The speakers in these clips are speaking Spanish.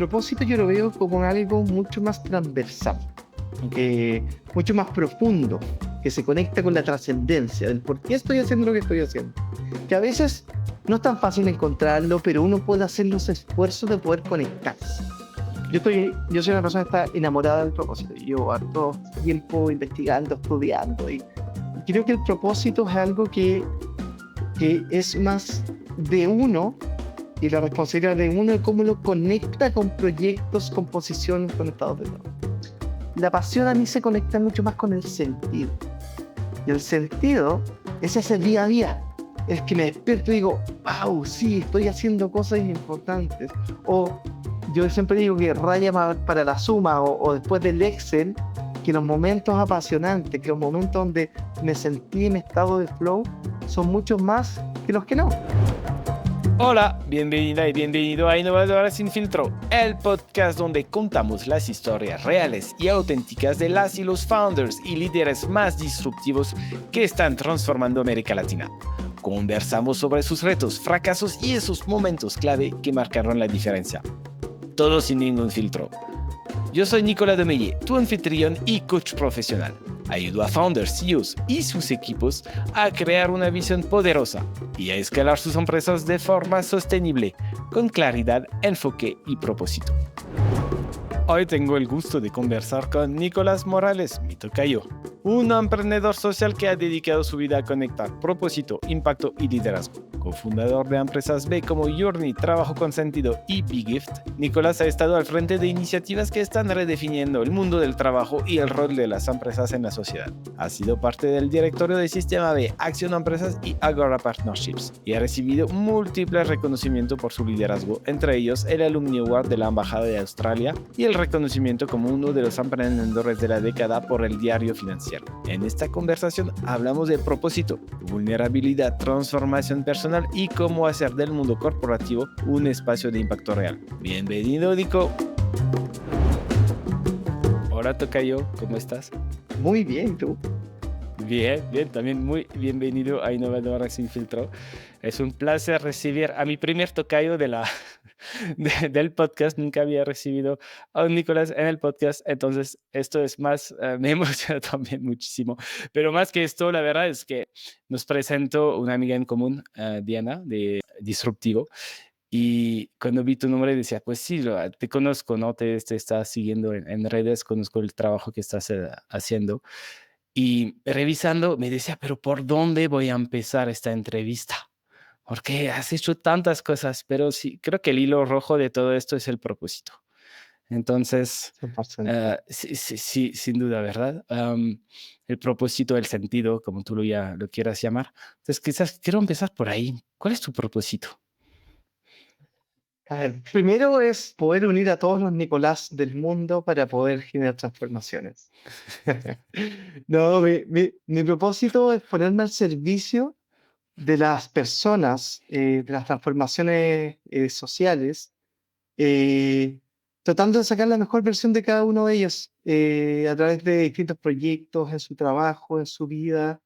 propósito yo lo veo como algo mucho más transversal, mucho más profundo, que se conecta con la trascendencia del por qué estoy haciendo lo que estoy haciendo. Que a veces no es tan fácil encontrarlo, pero uno puede hacer los esfuerzos de poder conectarse. Yo soy una persona que está enamorada del propósito. Llevo harto tiempo investigando, estudiando, y creo que el propósito es algo que es más de uno, y la responsabilidad de uno es cómo lo conecta con proyectos, con posiciones, con estados de trabajo. La pasión a mí se conecta mucho más con el sentido. Y el sentido es ese día a día. Es que me despierto y digo, wow, sí, estoy haciendo cosas importantes. O yo siempre digo que raya para la suma, o después del Excel, que los momentos apasionantes, que los momentos donde me sentí en estado de flow, son muchos más que los que no. Hola, bienvenida y bienvenido a Innovadores sin Filtro, el podcast donde contamos las historias reales y auténticas de las y los founders y líderes más disruptivos que están transformando América Latina. Conversamos sobre sus retos, fracasos y esos momentos clave que marcaron la diferencia. Todo sin ningún filtro. Yo soy Nicolás Domeyé, tu anfitrión y coach profesional. Ayudo a founders, CEOs y sus equipos a crear una visión poderosa y a escalar sus empresas de forma sostenible, con claridad, enfoque y propósito. Hoy tengo el gusto de conversar con Nicolás Morales, mi tocayo, un emprendedor social que ha dedicado su vida a conectar propósito, impacto y liderazgo. Cofundador de empresas B como Journey, Trabajo con Sentido y BeGift, Nicolás ha estado al frente de iniciativas que están redefiniendo el mundo del trabajo y el rol de las empresas en la sociedad. Ha sido parte del directorio de Sistema B, Acción Empresas y Agora Partnerships y ha recibido múltiples reconocimientos por su liderazgo, entre ellos el Alumni Award de la Embajada de Australia y el reconocimiento como uno de los emprendedores de la década por el Diario Financiero. En esta conversación hablamos de propósito, vulnerabilidad, transformación personal y cómo hacer del mundo corporativo un espacio de impacto real. Bienvenido, Nico. Hola, tocayo, ¿cómo estás? Muy bien, ¿tú? Bien, también muy bienvenido a Innovadores sin Filtro. Es un placer recibir a mi primer tocayo del podcast. Nunca había recibido a un Nicolás en el podcast, entonces esto es más, me emociona también muchísimo. Pero más que esto, la verdad es que nos presentó una amiga en común, Diana, de Disruptivo, y cuando vi tu nombre decía, pues sí, te conozco, ¿no? Te estás siguiendo en redes, conozco el trabajo que estás haciendo. Y revisando, me decía, pero ¿por dónde voy a empezar esta entrevista? Porque has hecho tantas cosas, pero sí, creo que el hilo rojo de todo esto es el propósito. Entonces, 100%. sí, sin duda, ¿verdad? El propósito, el sentido, como tú lo quieras llamar. Entonces, quizás quiero empezar por ahí. ¿Cuál es tu propósito? A ver, primero es poder unir a todos los Nicolás del mundo para poder generar transformaciones. No, mi propósito es ponerme al servicio de las personas, de las transformaciones sociales, eh, tratando de sacar la mejor versión de cada uno de ellos a través de distintos proyectos en su trabajo, en su vida.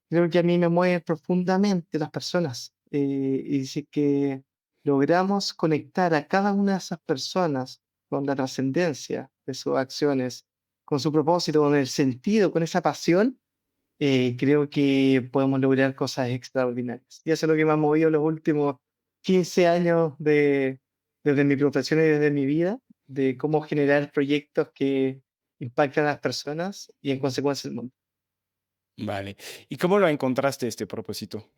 Creo que a mí me mueven profundamente las personas, y si que logramos conectar a cada una de esas personas con la trascendencia de sus acciones, con su propósito, con el sentido, con esa pasión, creo que podemos lograr cosas extraordinarias. Y eso es lo que me ha movido los últimos 15 años desde mi profesión y desde mi vida, de cómo generar proyectos que impactan a las personas y en consecuencia el mundo. Vale. ¿Y cómo lo encontraste este propósito?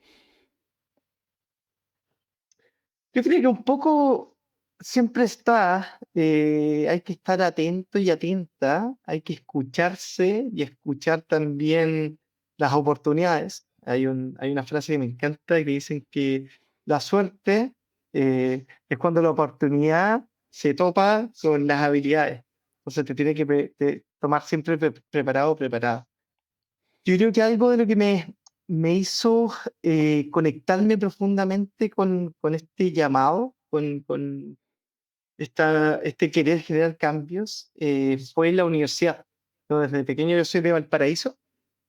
Yo creo que un poco siempre está, hay que estar atento y atenta, hay que escucharse y escuchar también las oportunidades. Hay una frase que me encanta que dicen que la suerte es cuando la oportunidad se topa con las habilidades. Entonces te tiene que tomar siempre preparado o preparada. Yo creo que algo de lo que me hizo conectarme profundamente con este llamado, con este querer generar cambios, fue la universidad. Yo desde pequeño yo soy de Valparaíso,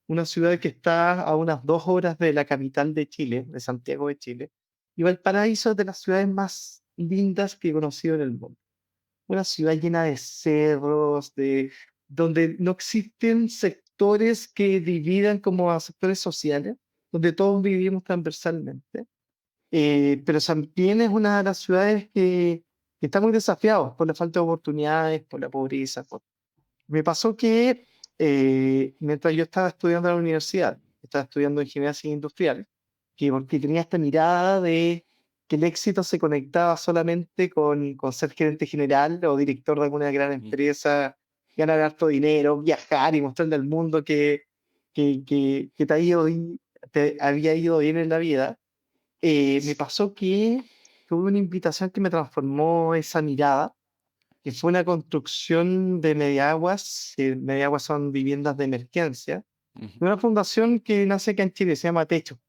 una ciudad que está a unas 2 horas de la capital de Chile, de Santiago de Chile. Y Valparaíso es de las ciudades más lindas que he conocido en el mundo. una ciudad llena de cerros, donde no existen sectores que dividan como a sectores sociales, donde todos vivimos transversalmente. Pero también es una de las ciudades que está muy desafiados por la falta de oportunidades, por la pobreza. Me pasó que mientras yo estaba estudiando en la universidad, estaba estudiando ingeniería civil industrial, porque tenía esta mirada de que el éxito se conectaba solamente con ser gerente general o director de alguna gran Ujú. empresa, ganar harto dinero, viajar y mostrarle al mundo que te había ido bien en la vida. Me pasó que tuve una invitación que me transformó esa mirada, que fue una construcción de Mediaguas. Mediaguas son viviendas de emergencia, Ujú. de una fundación que nace acá en Chile, se llama Techo,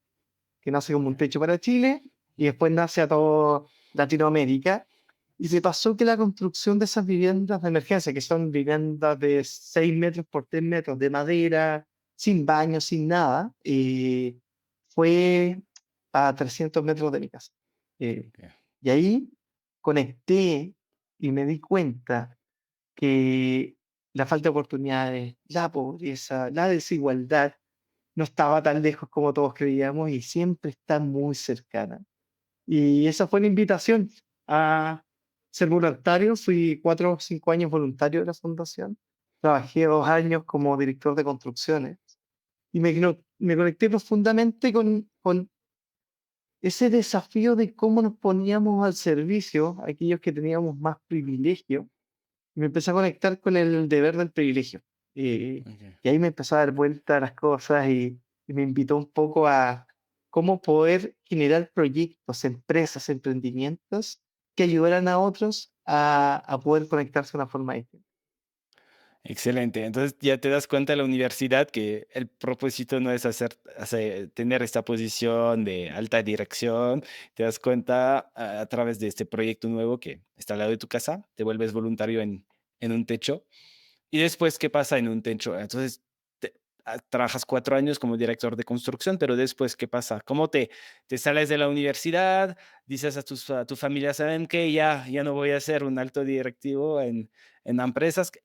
que nace como un techo para Chile y después nace a todo Latinoamérica. Y me pasó que la construcción de esas viviendas de emergencia, que son viviendas de 6 metros por 3 metros, de madera, sin baño, sin nada, fue a 300 metros de mi casa. Eh, Ok. y ahí conecté y me di cuenta que la falta de oportunidades, la pobreza, la desigualdad no estaba tan lejos como todos creíamos y siempre está muy cercana. Y esa fue la invitación a ser voluntario. Fui 4 o 5 años voluntario de la fundación. Trabajé 2 años como director de construcciones y me conecté profundamente con ese desafío de cómo nos poníamos al servicio a aquellos que teníamos más privilegio. Y me empecé a conectar con el deber del privilegio. Y, Ok. y ahí me empezó a dar vuelta a las cosas y me invitó un poco a cómo poder generar proyectos, empresas, emprendimientos que ayudaran a otros a poder conectarse de una forma distinta. Excelente. Entonces ya te das cuenta en la universidad que el propósito no es tener esta posición de alta dirección. Te das cuenta a través de este proyecto nuevo que está al lado de tu casa, te vuelves voluntario en un techo. Y después, ¿qué pasa en un techo? Entonces, trabajas 4 años como director de construcción, pero después, ¿qué pasa? ¿Cómo te sales de la universidad? Dices a tu familia, ¿saben qué? Ya no voy a ser un alto directivo en empresas. ¿Qué,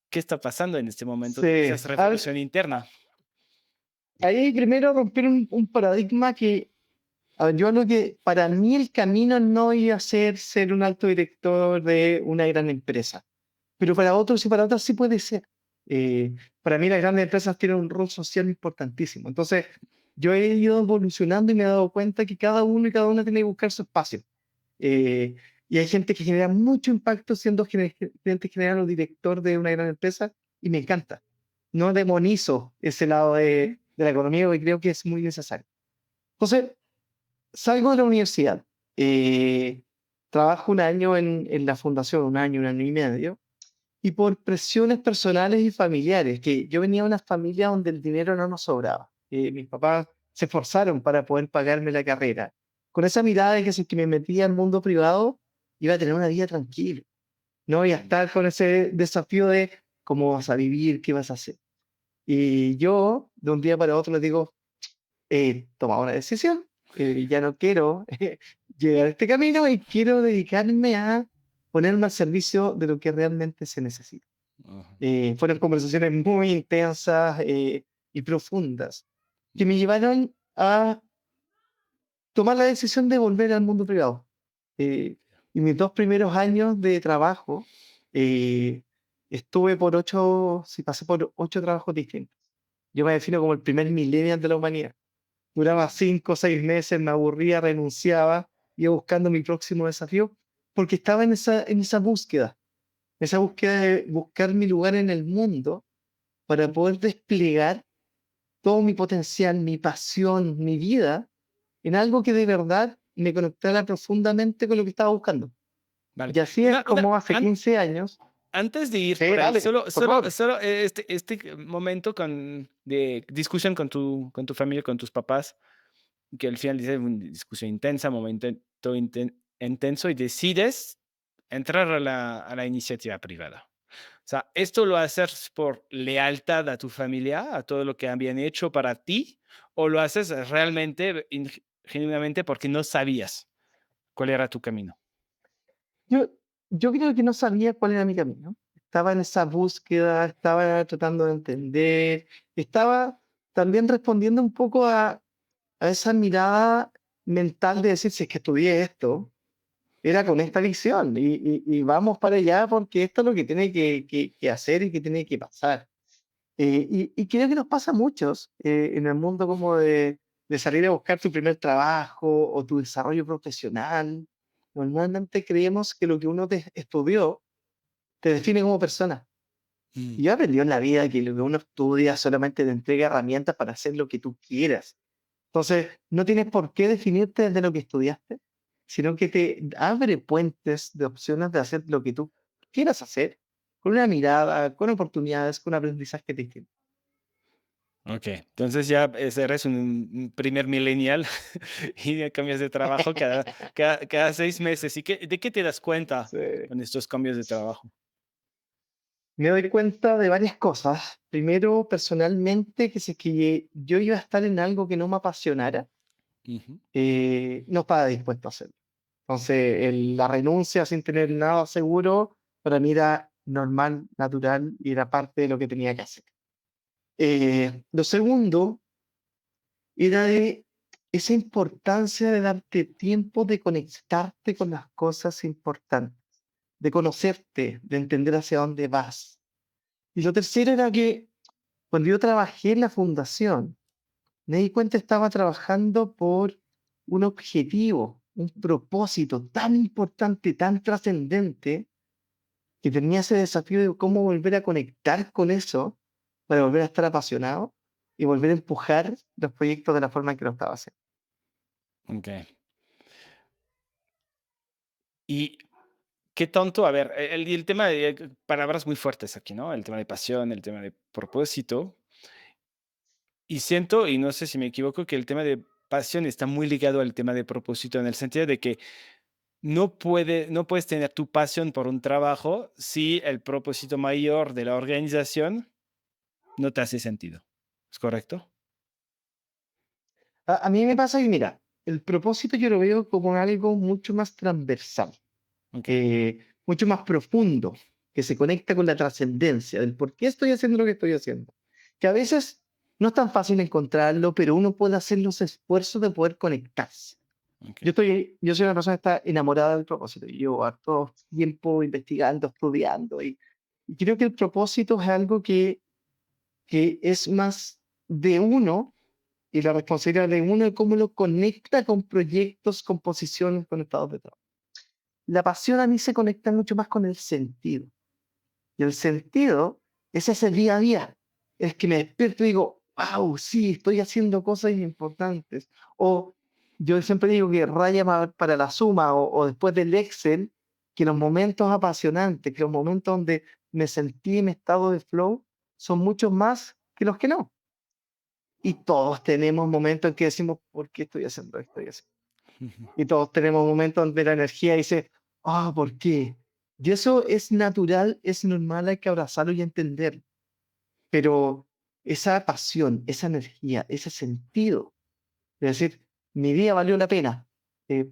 qué está pasando en este momento? Sí, Quizás revolución interna. ahí primero romper un paradigma que, a ver, yo hablo que para mí el camino no iba a ser un alto director de una gran empresa. Pero para otros y para otras sí puede ser. Para mí las grandes empresas tienen un rol social importantísimo. Entonces, yo he ido evolucionando y me he dado cuenta que cada uno y cada una tiene que buscar su espacio. Eh, y hay gente que genera mucho impacto siendo gerente general o director de una gran empresa y me encanta. No demonizo ese lado de la economía porque creo que es muy necesario. Entonces, salgo de la universidad, trabajo un año en la fundación, un año y medio, y por presiones personales y familiares, que yo venía de una familia donde el dinero no nos sobraba. Mis papás se esforzaron para poder pagarme la carrera. Con esa mirada de que si es que me metía al mundo privado, iba a tener una vida tranquila. No iba a estar con ese desafío de cómo vas a vivir, qué vas a hacer. Y yo, de un día para otro, les digo, he tomado una decisión, ya no quiero llegar a este camino y quiero dedicarme a ponerme al servicio de lo que realmente se necesita. Ajá. Fueron conversaciones muy intensas y profundas que me llevaron a tomar la decisión de volver al mundo privado. Eh, y mis 2 primeros años de trabajo, eh, estuve por 8, sí, pasé por 8 trabajos distintos. Yo me defino como el primer millennial de la humanidad. Duraba 5 o 6 meses, me aburría, renunciaba, iba buscando mi próximo desafío, porque estaba en esa búsqueda de buscar mi lugar en el mundo para poder desplegar todo mi potencial, mi pasión, mi vida en algo que de verdad me conectara profundamente con lo que estaba buscando. Vale. Y así es como hace An- 15 años. antes de ir Sí, por ahí, dale, por favor. este momento de discusión con tu familia, con tus papás, que al final dice una discusión intensa, momento intenso, y decides entrar a la iniciativa privada. O sea, ¿esto lo haces por lealtad a tu familia, a todo lo que habían hecho para ti, o lo haces realmente, genuinamente, porque no sabías cuál era tu camino? yo creo que no sabía cuál era mi camino. Estaba en esa búsqueda, estaba tratando de entender, estaba también respondiendo un poco a esa mirada mental de decir, si es que estudié esto, era con esta visión y vamos para allá porque esto es lo que tiene que hacer y que tiene que pasar. Y creo que nos pasa a muchos en el mundo como de salir a buscar tu primer trabajo o tu desarrollo profesional. Normalmente creemos que lo que uno estudió te define como persona. Mm, Y yo aprendí en la vida que lo que uno estudia solamente te entrega herramientas para hacer lo que tú quieras. Entonces, no tienes por qué definirte desde lo que estudiaste, sino que te abre puentes de opciones de hacer lo que tú quieras hacer, con una mirada, con oportunidades, con aprendizaje distinto. ok, entonces ya eres un primer millennial y ya cambias de trabajo cada 6 meses. ¿De qué te das cuenta Sí. con estos cambios de trabajo? Me doy cuenta de varias cosas. Primero, personalmente, que si es que yo iba a estar en algo que no me apasionara, Ujú. no estaba dispuesto a hacerlo. Entonces, la renuncia sin tener nada seguro, para mí era normal, natural y era parte de lo que tenía que hacer. Lo segundo era de esa importancia de darte tiempo de conectarte con las cosas importantes, de conocerte, de entender hacia dónde vas. Y lo tercero era que cuando yo trabajé en la fundación, me di cuenta que estaba trabajando por un objetivo, un propósito tan importante, tan trascendente, que tenía ese desafío de cómo volver a conectar con eso para volver a estar apasionado y volver a empujar los proyectos de la forma en que lo estaba haciendo. Ok. ¿Y qué tanto? A ver, el tema de palabras muy fuertes aquí, ¿no? El tema de pasión, el tema de propósito. Y siento, y no sé si me equivoco, que el tema de pasión está muy ligado al tema de propósito, en el sentido de que no puedes tener tu pasión por un trabajo si el propósito mayor de la organización no te hace sentido. ¿Es correcto? A mí me pasa que, mira, el propósito yo lo veo como algo mucho más transversal, Ok. mucho más profundo, que se conecta con la trascendencia del por qué estoy haciendo lo que estoy haciendo. Que a veces no es tan fácil encontrarlo, pero uno puede hacer los esfuerzos de poder conectarse. Ok. Yo soy una persona que está enamorada del propósito. Y llevo harto tiempo investigando, estudiando, y creo que el propósito es algo que es más de uno y la responsabilidad de uno de cómo lo conecta con proyectos, con posiciones, con estados de trabajo. La pasión a mí se conecta mucho más con el sentido. Y el sentido es ese día a día. Es que me despierto y digo, wow, sí, estoy haciendo cosas importantes. O yo siempre digo que raya para la suma o después del Excel, que los momentos apasionantes, que los momentos donde me sentí en estado de flow, son muchos más que los que no. Y todos tenemos momentos en que decimos, ¿por qué estoy haciendo esto? Y todos tenemos momentos donde la energía dice, ah, ¿por qué? Y eso es natural, es normal, hay que abrazarlo y entender. Pero esa pasión, esa energía, ese sentido de decir, mi día valió la pena,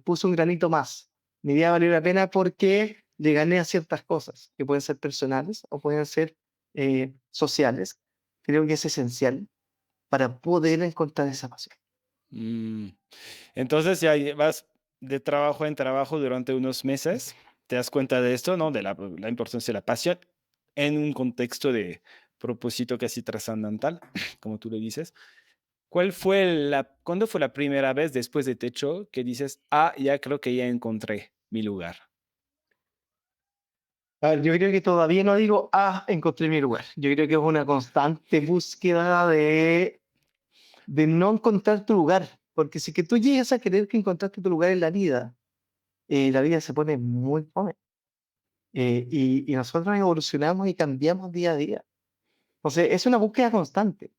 puse un granito más. Mi día valió la pena porque le gané a ciertas cosas, que pueden ser personales o pueden ser sociales. Creo que es esencial para poder encontrar esa pasión. Mm. Entonces ya vas de trabajo en trabajo durante unos meses, te das cuenta de esto, ¿no? De la importancia de la pasión en un contexto de propósito casi trascendental, como tú le dices. ¿Cuándo fue la primera vez después de Techo que dices, ah, ya creo que ya encontré mi lugar? A ver, yo creo que todavía no digo, ah, encontré mi lugar. Yo creo que es una constante búsqueda de no encontrar tu lugar. Porque si que tú llegas a creer que encontraste tu lugar en la vida se pone muy fome. Y nosotros evolucionamos y cambiamos día a día. Entonces, es una búsqueda constante.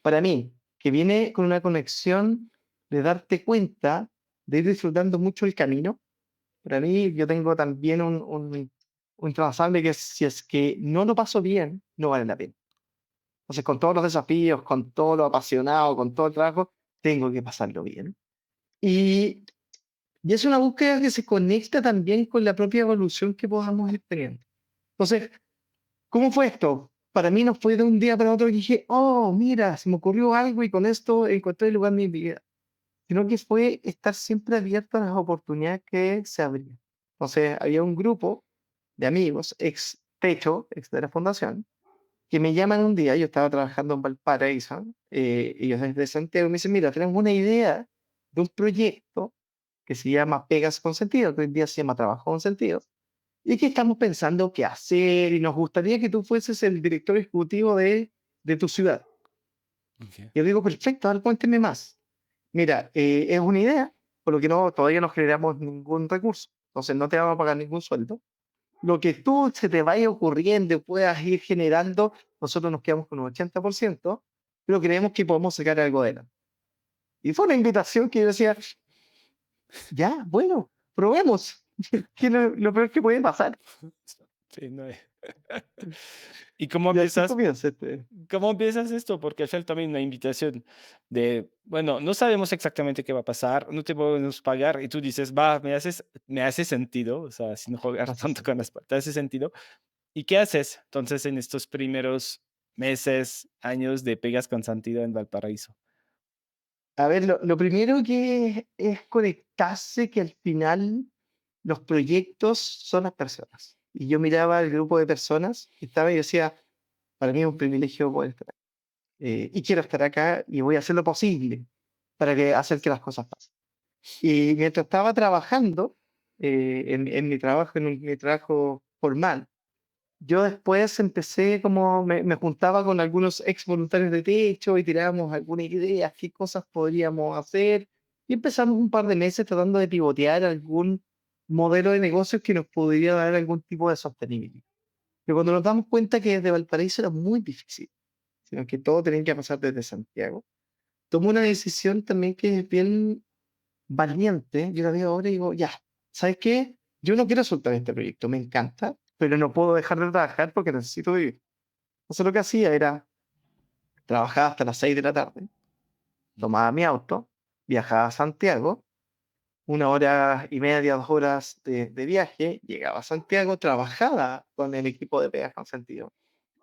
Para mí, que viene con una conexión de darte cuenta, de ir disfrutando mucho el camino. Para mí, yo tengo también un transable que si es que no lo paso bien, no vale la pena. Entonces, con todos los desafíos, con todo lo apasionado, con todo el trabajo, tengo que pasarlo bien. Y Y es una búsqueda que se conecta también con la propia evolución que podamos ir teniendo. Entonces, ¿cómo fue esto? Para mí no fue de un día para otro que dije, oh, mira, se me ocurrió algo y con esto encontré el lugar en mi vida, sino que fue estar siempre abierto a las oportunidades que se abrían. Entonces, había un grupo de amigos, ex Techo, ex de la fundación, que me llaman un día, yo estaba trabajando en Valparaíso, ellos desde Santiago, me dicen, mira, tenemos una idea de un proyecto que se llama Pegas con Sentido, que hoy en día se llama Trabajo con Sentido, y que estamos pensando qué hacer, y nos gustaría que tú fueses el director ejecutivo de tu ciudad. Ok. Yo digo, perfecto, a ver, cuénteme más. Mira, es una idea, por lo que no, todavía no generamos ningún recurso, entonces no te vamos a pagar ningún sueldo. Lo que tú se te vaya ocurriendo, puedas ir generando, nosotros nos quedamos con un 80%, pero creemos que podemos sacar algo de él. Y fue una invitación que yo decía, ya, bueno, probemos. ¿Qué es lo peor que puede pasar? Sí, no hay. ¿Y cómo Y así empiezas? comienza ¿Cómo empiezas esto? Porque al final también una invitación de, bueno, no sabemos exactamente qué va a pasar, no te podemos pagar y tú dices, va, me hace sentido, o sea, sin jugar no sé tanto si- con las partes, hace sentido. ¿Y qué haces entonces en estos primeros meses, años de pegas con sentido en Valparaíso? A ver, lo primero que es conectarse que al final los proyectos son las personas. Y yo miraba el grupo de personas que estaba y decía, para mí es un privilegio poder estar acá. Y quiero estar acá y voy a hacer lo posible para hacer que las cosas pasen. Y mientras estaba trabajando en mi trabajo, mi trabajo formal, yo después empecé como, me juntaba con algunos ex voluntarios de techo y tirábamos algunas ideas, qué cosas podríamos hacer. Y empezamos un par de meses tratando de pivotear algún modelo de negocios que nos pudiera dar algún tipo de sostenibilidad. Pero cuando nos damos cuenta que desde Valparaíso era muy difícil, sino que todo tenía que pasar desde Santiago, tomé una decisión también que es bien valiente. Yo la veo ahora y digo, ya, ¿sabes qué? Yo no quiero soltar este proyecto, me encanta, pero no puedo dejar de trabajar porque necesito vivir. Entonces lo que hacía era, trabajaba hasta las 6 de la tarde, tomaba mi auto, viajaba a Santiago, 1 hora y media, 2 horas de viaje, llegaba a Santiago, trabajaba con el equipo de Pegas con Sentido.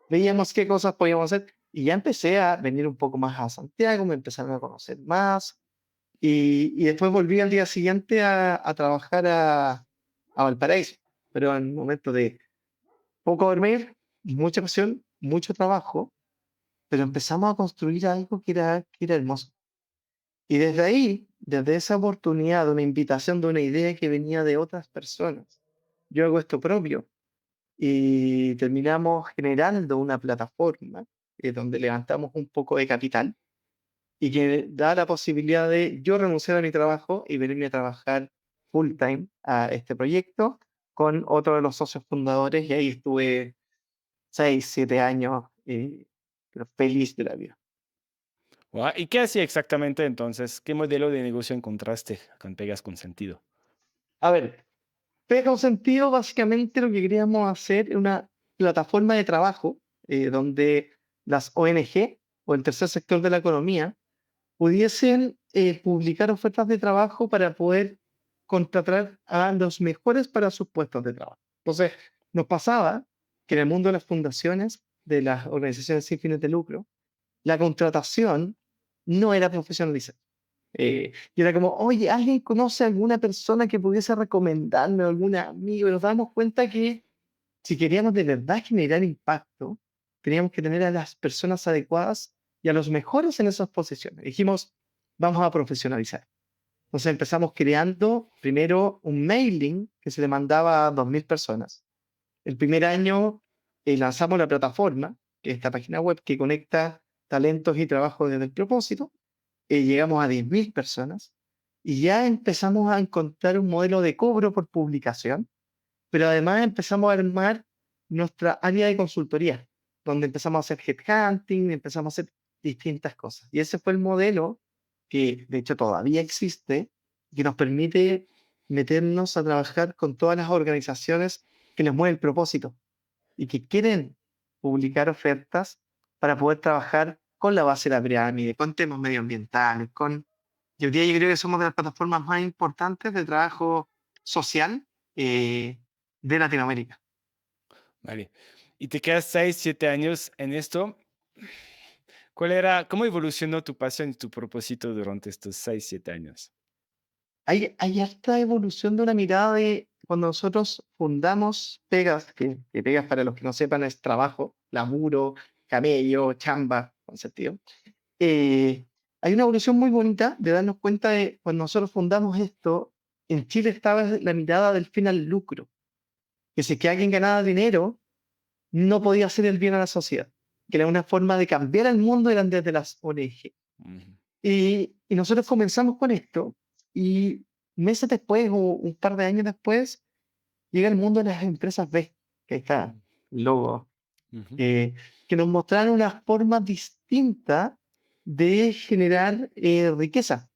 Veíamos qué cosas podíamos hacer y ya empecé a venir un poco más a Santiago, me empezaron a conocer más, y después volví al día siguiente a trabajar a Valparaíso, pero en un momento de poco dormir, mucha pasión, mucho trabajo, pero empezamos a construir algo que era hermoso. Y desde ahí, desde esa oportunidad de una invitación, de una idea que venía de otras personas, yo hago esto propio y terminamos generando una plataforma donde levantamos un poco de capital y que da la posibilidad de yo renunciar a mi trabajo y venirme a trabajar full time a este proyecto con otro de los socios fundadores y ahí estuve 6, 7 años, pero feliz de la vida. Guau, ¿y qué hacía exactamente entonces? ¿Qué modelo de negocio encontraste con pegas con sentido? A ver, Pega Sentido básicamente lo que queríamos hacer era una plataforma de trabajo donde las ONG o el tercer sector de la economía pudiesen publicar ofertas de trabajo para poder contratar a los mejores para sus puestos de trabajo. Entonces, nos pasaba que en el mundo de las fundaciones, de las organizaciones sin fines de lucro, la contratación no era profesionalizada. Y era como, oye, ¿alguien conoce a alguna persona que pudiese recomendarme, algún amigo? Y nos damos cuenta que si queríamos de verdad generar impacto, teníamos que tener a las personas adecuadas y a los mejores en esas posiciones. Dijimos, vamos a profesionalizar. Entonces empezamos creando primero un mailing que se le mandaba a 2.000 personas. El primer año lanzamos la plataforma, que es esta página web que conecta talentos y trabajo desde el propósito. Llegamos a 10.000 personas y ya empezamos a encontrar un modelo de cobro por publicación, pero además empezamos a armar nuestra área de consultoría, donde empezamos a hacer headhunting, empezamos a hacer distintas cosas. Y ese fue el modelo que de hecho todavía existe, que nos permite meternos a trabajar con todas las organizaciones que les mueve el propósito y que quieren publicar ofertas para poder trabajar con la base de la pirámide, con temas medioambientales, con Y hoy día yo creo que somos de las plataformas más importantes de trabajo social de Latinoamérica. Vale. Y te quedas 6, 7 años en esto. ¿Cómo evolucionó tu pasión y tu propósito durante estos 6, 7 años? Hay harta evolución de una mirada de cuando nosotros fundamos Pegas, que Pegas para los que no sepan es trabajo, laburo, camello, chamba, con sentido. eh, Hay una evolución muy bonita de darnos cuenta de cuando nosotros fundamos esto, en Chile estaba la mirada del fin al lucro, que si que alguien ganaba dinero, no podía hacer el bien a la sociedad, que era una forma de cambiar el mundo eran desde las ONG. Ujú. Y nosotros comenzamos con esto y meses después o un par de años después llega el mundo de las empresas B, que ahí está el logo, Ujú. eh, que nos mostraron una forma distinta de generar riqueza,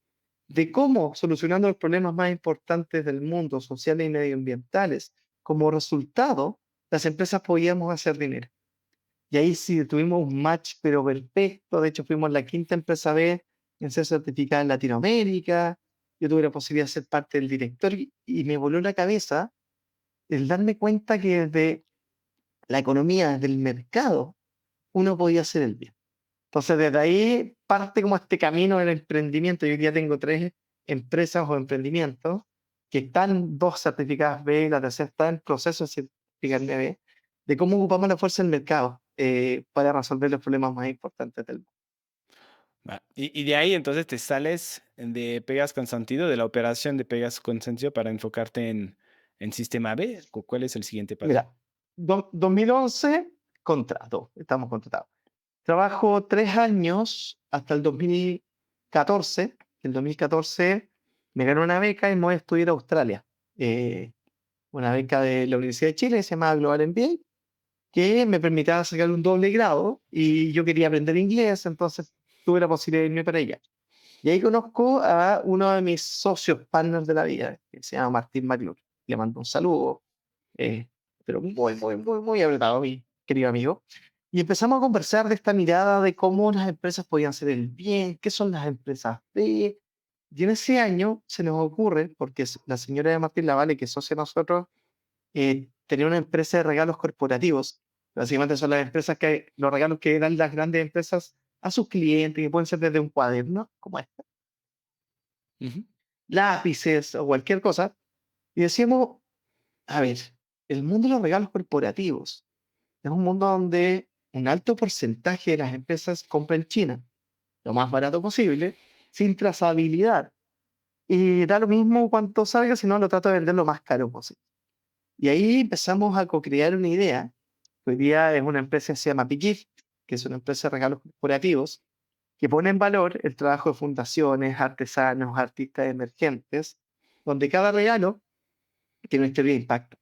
de cómo solucionando los problemas más importantes del mundo, sociales y medioambientales, como resultado, las empresas podíamos hacer dinero. Y ahí sí tuvimos un match, pero perfecto. De hecho, fuimos la quinta empresa B en ser certificada en Latinoamérica. Yo tuve la posibilidad de ser parte del directorio y me voló la cabeza el darme cuenta que desde la economía, desde el mercado, uno podía hacer el bien. Entonces, desde ahí parte como este camino del emprendimiento. Yo hoy día tengo tres empresas o emprendimientos que están dos certificadas B, la tercera está en proceso de certificarme B, de cómo ocupamos la fuerza del mercado para resolver los problemas más importantes del mundo. Va. Y de ahí entonces te sales de Pegas con Sentido, de la operación de Pegas con Sentido para enfocarte en Sistema B. ¿Cuál es el siguiente paso? Mira, 2011, contrato, estamos contratados. Trabajo 3 años hasta el 2014. El 2014 me gané una beca y me voy a estudiar a Australia. Eh, una beca de la Universidad de Chile, se llama Global MBA, que me permitía sacar un doble grado y yo quería aprender inglés, entonces tuve la posibilidad de irme para allá. Y ahí conozco a uno de mis socios, partners de la vida, que se llama Martín McClure. Le mando un saludo, eh, pero muy apretado, mi querido amigo. Y empezamos a conversar de esta mirada de cómo las empresas podían hacer el bien, qué son las empresas B. Y en ese año se nos ocurre, porque la señora de Martín Lavalle, que es socia de nosotros, tenía una empresa de regalos corporativos. Básicamente son las empresas los regalos que dan las grandes empresas a sus clientes, que pueden ser desde un cuaderno, como este, Ujú. lápices o cualquier cosa. Y decíamos, a ver, el mundo de los regalos corporativos es un mundo donde un alto porcentaje de las empresas compran en China, lo más barato posible, sin trazabilidad. Y da lo mismo cuánto salga, si no lo trato de vender lo más caro posible. Y ahí empezamos a co-crear una idea. Hoy día es una empresa que se llama Pigift, que es una empresa de regalos corporativos, que pone en valor el trabajo de fundaciones, artesanos, artistas emergentes, donde cada regalo tiene una historia de impacto.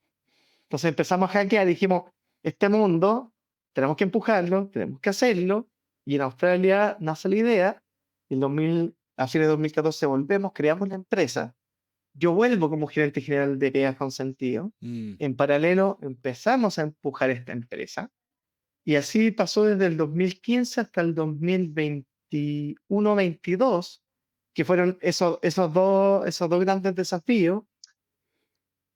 Entonces empezamos a hackear y dijimos, este mundo tenemos que empujarlo, tenemos que hacerlo, y en Australia nace la idea, y a fines de 2014 volvemos, creamos la empresa, yo vuelvo como gerente general de Pegas Consentido. Mm. En paralelo, empezamos a empujar esta empresa. Y así pasó desde el 2015 hasta el 2021-22, que fueron esos dos grandes desafíos,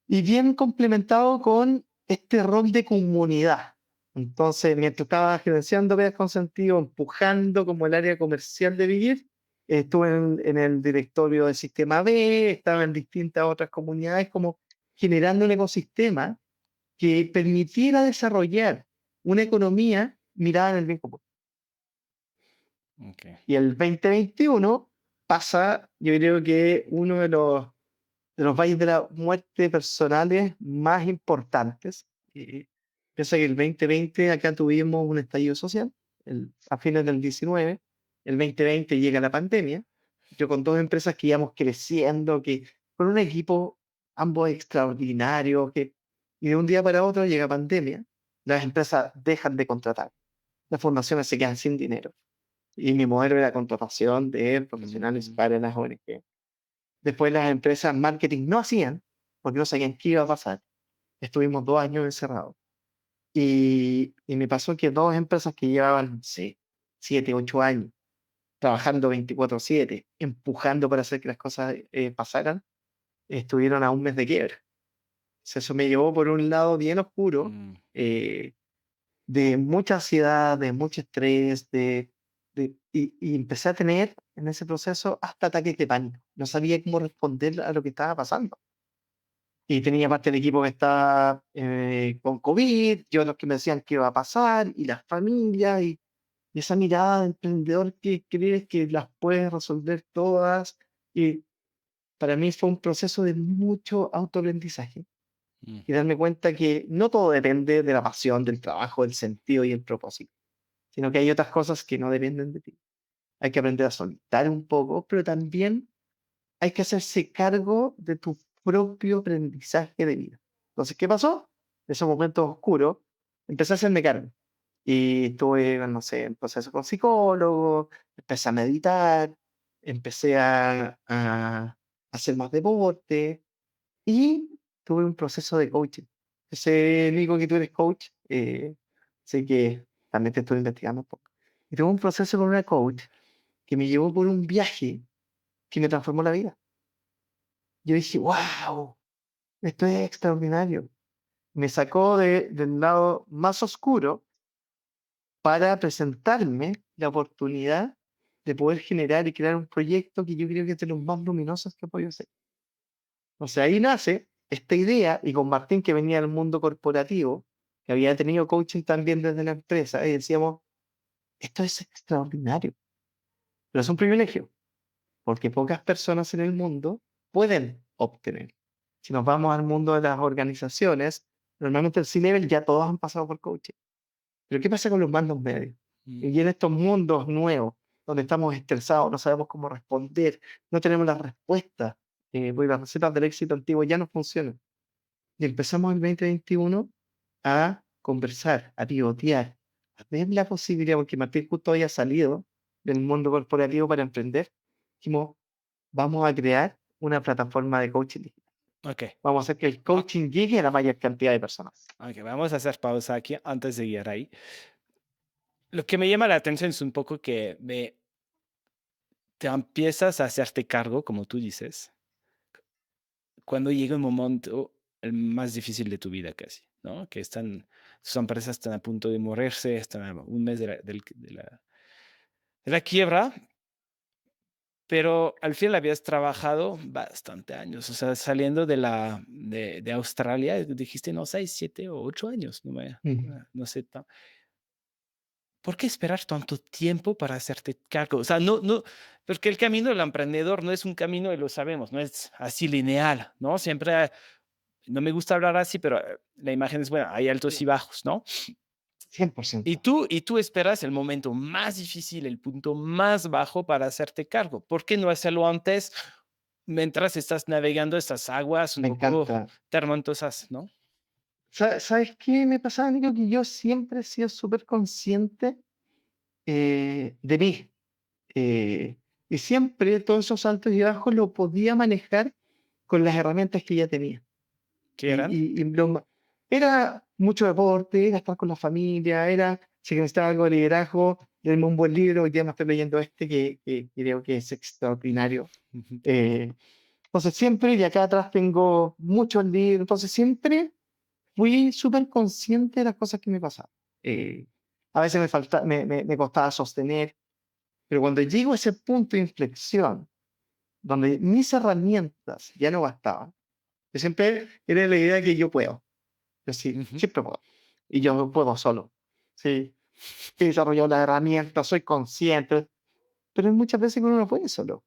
y bien complementado con este rol de comunidad. Entonces, mientras estaba gerenciando Pegas Consentido, empujando como el área comercial de Vivir, estuve en el directorio del Sistema B, estaba en distintas otras comunidades, como generando un ecosistema que permitiera desarrollar una economía mirada en el bien común. Ok. Y el 2021 pasa, yo creo que uno de los valles de la muerte personales más importantes. Piensa que el 2020 acá tuvimos un estallido social, a fines del 19. El 2020 llega la pandemia. Yo con dos empresas que íbamos creciendo, con un equipo ambos extraordinario, y de un día para otro llega pandemia, las empresas dejan de contratar, las fundaciones se quedan sin dinero. Y mi modelo era contratación de profesionales para las ONG. Después las empresas marketing no hacían, porque no sabían qué iba a pasar. Estuvimos 2 años encerrados. Y me pasó que dos empresas que llevaban, sí, 7, 8 años trabajando 24/7, empujando para hacer que las cosas pasaran, estuvieron a un mes de quiebra. Eso me llevó por un lado bien oscuro, Mm, eh, de mucha ansiedad, de mucho estrés, y empecé a tener en ese proceso hasta ataques de pánico. No sabía cómo responder a lo que estaba pasando. Y tenía parte del equipo que estaba con COVID, y otros que me decían qué iba a pasar, y las familias, y esa mirada de emprendedor que crees que las puedes resolver todas. Y para mí fue un proceso de mucho autoaprendizaje mm, y darme cuenta que no todo depende de la pasión, del trabajo, del sentido y el propósito, sino que hay otras cosas que no dependen de ti. Hay que aprender a soltar un poco, pero también hay que hacerse cargo de tu propio aprendizaje de vida. Entonces, ¿qué pasó? En esos momentos oscuros, empecé a hacerme cargo. Y estuve, no sé, en proceso con psicólogo, empecé a meditar, empecé a hacer más deporte y tuve un proceso de coaching. Ese digo que tú eres coach, sé que también te estoy investigando un poco. Y tuve un proceso con una coach que me llevó por un viaje que me transformó la vida. Yo dije, wow, esto es extraordinario. Me sacó del lado más oscuro para presentarme la oportunidad de poder generar y crear un proyecto que yo creo que es de los más luminosos que he podido hacer. O sea, ahí nace esta idea, y con Martín, que venía del mundo corporativo, que había tenido coaching también desde la empresa, y decíamos, esto es extraordinario, pero es un privilegio, porque pocas personas en el mundo pueden obtener. Si nos vamos al mundo de las organizaciones, normalmente el C-Level ya todos han pasado por coaching. Pero ¿qué pasa con los mandos medios? mm. Y en estos mundos nuevos, donde estamos estresados, no sabemos cómo responder, no tenemos las respuestas, porque las recetas del éxito antiguo ya no funcionan. Y empezamos el 2021 a conversar, a pivotear, a ver la posibilidad, porque Martín justo había salido del mundo corporativo para emprender. Dijimos, vamos a crear una plataforma de coaching digital. Ok, Vamos a hacer que el va- coaching llegue a la mayor cantidad de personas. ok, vamos a hacer pausa aquí antes de llegar ahí. Lo que me llama la atención es un poco que te empiezas a hacerte cargo, como tú dices, cuando llega un momento el más difícil de tu vida casi, ¿no? Que tus empresas están a punto de morirse, están a un mes de la quiebra, pero al final habías trabajado bastante años, o sea, saliendo de Australia, dijiste, no, 6, 7 o 8 años, Ujú. no sé. ¿Por qué esperar tanto tiempo para hacerte cargo? O sea, no, porque el camino del emprendedor no es un camino, y lo sabemos, no es así lineal, ¿no? Siempre, no me gusta hablar así, pero la imagen es buena, hay altos y bajos, ¿no? Y 100%. tú esperas el momento más difícil, el punto más bajo para hacerte cargo. ¿Por qué no hacerlo antes, mientras estás navegando estas aguas un Me poco encanta. tormentosas, ¿no? ¿Sabes qué me pasaba, Nico? Que yo siempre he sido súper consciente de mí. eh, y siempre todos esos altos y bajos lo podía manejar con las herramientas que ya tenía. ¿Qué eran? Era mucho deporte, era estar con la familia, era, si necesitaba algo de liderazgo, leerme un buen libro. Hoy día me estoy leyendo este que creo que es extraordinario. Ujú. Eh, entonces siempre, y acá atrás tengo muchos libros, entonces siempre fui súper consciente de las cosas que me pasaban. Eh, a veces me costaba sostener, pero cuando llego a ese punto de inflexión, donde mis herramientas ya no bastaban, yo siempre era la idea que yo puedo. Yo sí, Ujú. siempre puedo. Y yo puedo solo. Sí, he desarrollado las herramientas, soy consciente, pero hay muchas veces que uno no puede solo.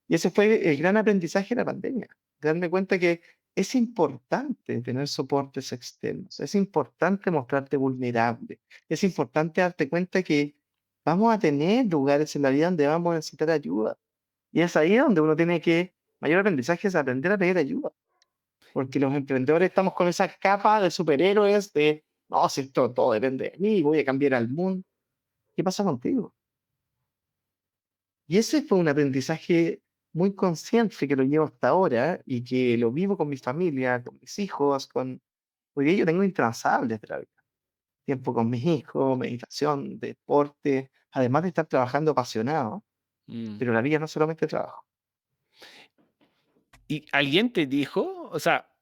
Y ese fue el gran aprendizaje de la pandemia, darme cuenta que es importante tener soportes externos, es importante mostrarte vulnerable, es importante darte cuenta que vamos a tener lugares en la vida donde vamos a necesitar ayuda. Y es ahí donde uno tiene que, mayor aprendizaje es aprender a pedir ayuda, porque los emprendedores estamos con esa capa de superhéroes de, no, si esto todo depende de mí, voy a cambiar al mundo. ¿Qué pasa contigo? Y ese fue un aprendizaje muy consciente que lo llevo hasta ahora y que lo vivo con mi familia, con mis hijos, Hoy yo tengo intransables de la vida. Tiempo con mis hijos, meditación, deporte, además de estar trabajando apasionado. Mm. pero la vida no es solamente trabajo. ¿Y alguien te dijo, o sea,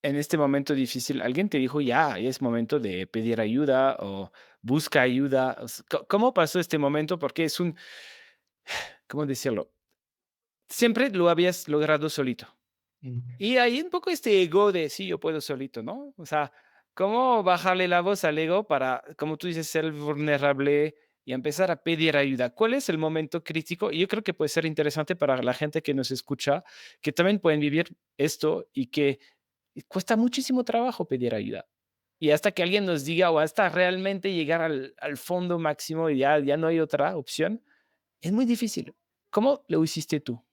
en este momento difícil, alguien te dijo, ya es momento de pedir ayuda o busca ayuda? O sea, ¿cómo pasó este momento? Porque es un, ¿cómo decirlo? Siempre lo habías logrado solito. Mm. Y hay un poco este ego de sí, yo puedo solito, ¿no? O sea, ¿cómo bajarle la voz al ego para, como tú dices, ser vulnerable y empezar a pedir ayuda? ¿Cuál es el momento crítico? Y yo creo que puede ser interesante para la gente que nos escucha, que también pueden vivir esto y que cuesta muchísimo trabajo pedir ayuda. Y hasta que alguien nos diga o hasta realmente llegar al fondo máximo y ya no hay otra opción, es muy difícil. ¿Cómo lo hiciste tú?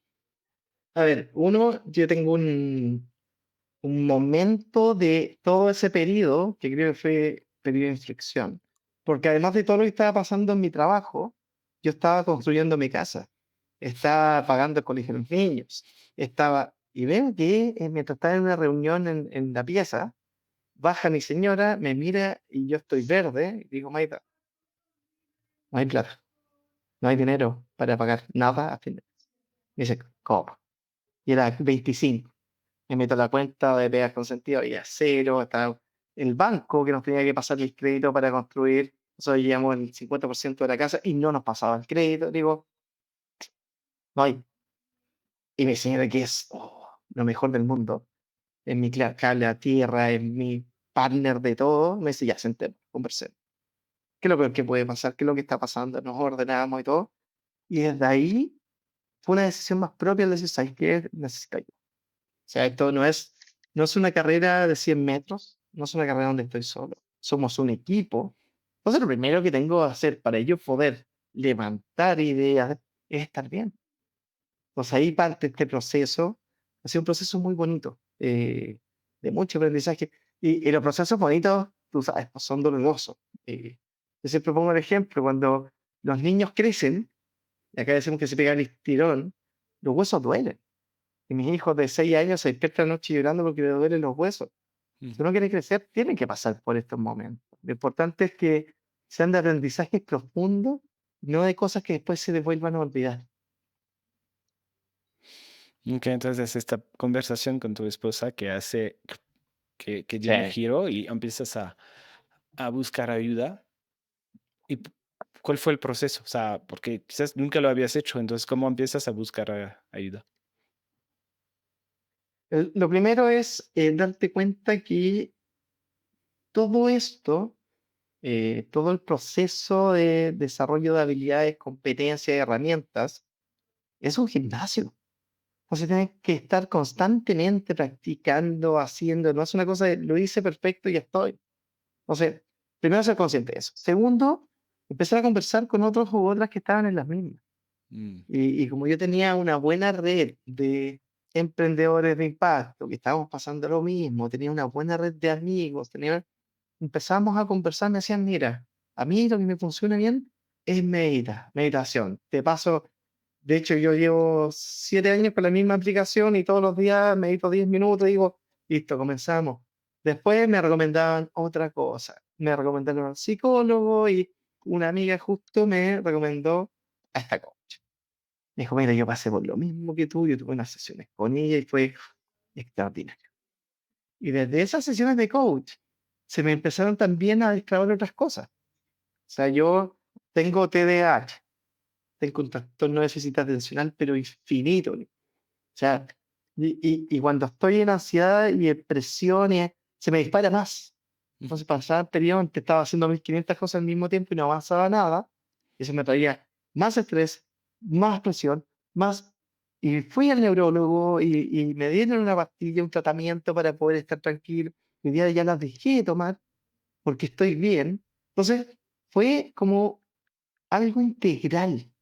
A ver, yo tengo un momento de todo ese periodo, que creo que fue periodo de inflexión, porque además de todo lo que estaba pasando en mi trabajo, yo estaba construyendo mi casa, estaba pagando el colegio de los niños, y veo que mientras estaba en una reunión en la pieza, baja mi señora, me mira y yo estoy verde, y digo, Maida, no hay plata, no hay dinero para pagar nada a fin de mes. Me dice, ¿cómo? Y era 25. Me meto a la cuenta de pegas consentido y a cero, está el banco que nos tenía que pasar el crédito para construir. Nosotros llevamos el 50% de la casa y no nos pasaba el crédito. Digo, no hay. Y mi señora, que es lo mejor del mundo, es mi cable a tierra, es mi partner de todo, me dice, ya, sentemos, conversemos. ¿Qué es lo peor que puede pasar? ¿Qué es lo que está pasando? Nos ordenamos y todo. Y desde ahí fue una decisión más propia de decir, ¿sabes qué? Necesito ayuda. O sea, esto no es una carrera de 100 metros, no es una carrera donde estoy solo, somos un equipo. Entonces, lo primero que tengo que hacer para yo poder levantar ideas es estar bien. Entonces, ahí parte este proceso. Ha sido un proceso muy bonito, de mucho aprendizaje. Y los procesos bonitos, tú sabes, pues son dolorosos. Yo siempre pongo el ejemplo, cuando los niños crecen, y acá decimos que se pega el estirón, los huesos duelen. Y mis hijos de 6 años se despiertan la noche llorando porque les duelen los huesos. Si uno quiere crecer, tiene que pasar por estos momentos. Lo importante es que sean de aprendizajes profundos, no de cosas que después se les vuelvan a olvidar. Ok, entonces esta conversación con tu esposa que hace que dio un Sí. giro y empiezas a buscar ayuda. ¿Y cuál fue el proceso? O sea, porque quizás nunca lo habías hecho, entonces, ¿cómo empiezas a buscar ayuda? Lo primero es darte cuenta que todo esto, todo el proceso de desarrollo de habilidades, competencias y herramientas, es un gimnasio. Entonces tienes que estar constantemente practicando, haciendo, no es una cosa de lo hice perfecto y ya estoy. Entonces, primero ser consciente de eso. Segundo, empezar a conversar con otros u otras que estaban en las mismas. Mm, Y como yo tenía una buena red de emprendedores de impacto, que estábamos pasando lo mismo, tenía una buena red de amigos, empezamos a conversar, me decían, mira, a mí lo que me funciona bien es meditación. Te paso, de hecho, yo llevo 7 años con la misma aplicación y todos los días medito 10 minutos y digo, listo, comenzamos. Después me recomendaban otra cosa. Me recomendaron al psicólogo y una amiga justo me recomendó a esta coach. Me dijo, mira, yo pasé por lo mismo que tú, yo tuve unas sesiones con ella y fue extraordinario. Y desde esas sesiones de coach se me empezaron también a destrabar otras cosas. O sea, yo tengo TDAH, tengo un trastorno de déficit atencional, pero infinito. O sea, y cuando estoy en ansiedad y depresión, se me dispara más. ujú, Entonces pasaba periodo en que estaba haciendo 1500 cosas al mismo tiempo y no avanzaba nada. Y eso me traía más estrés, más presión, más... Y fui al neurólogo y me dieron una pastilla, un tratamiento para poder estar tranquilo. Hoy día ya las dejé de tomar porque estoy bien. Entonces fue como algo integral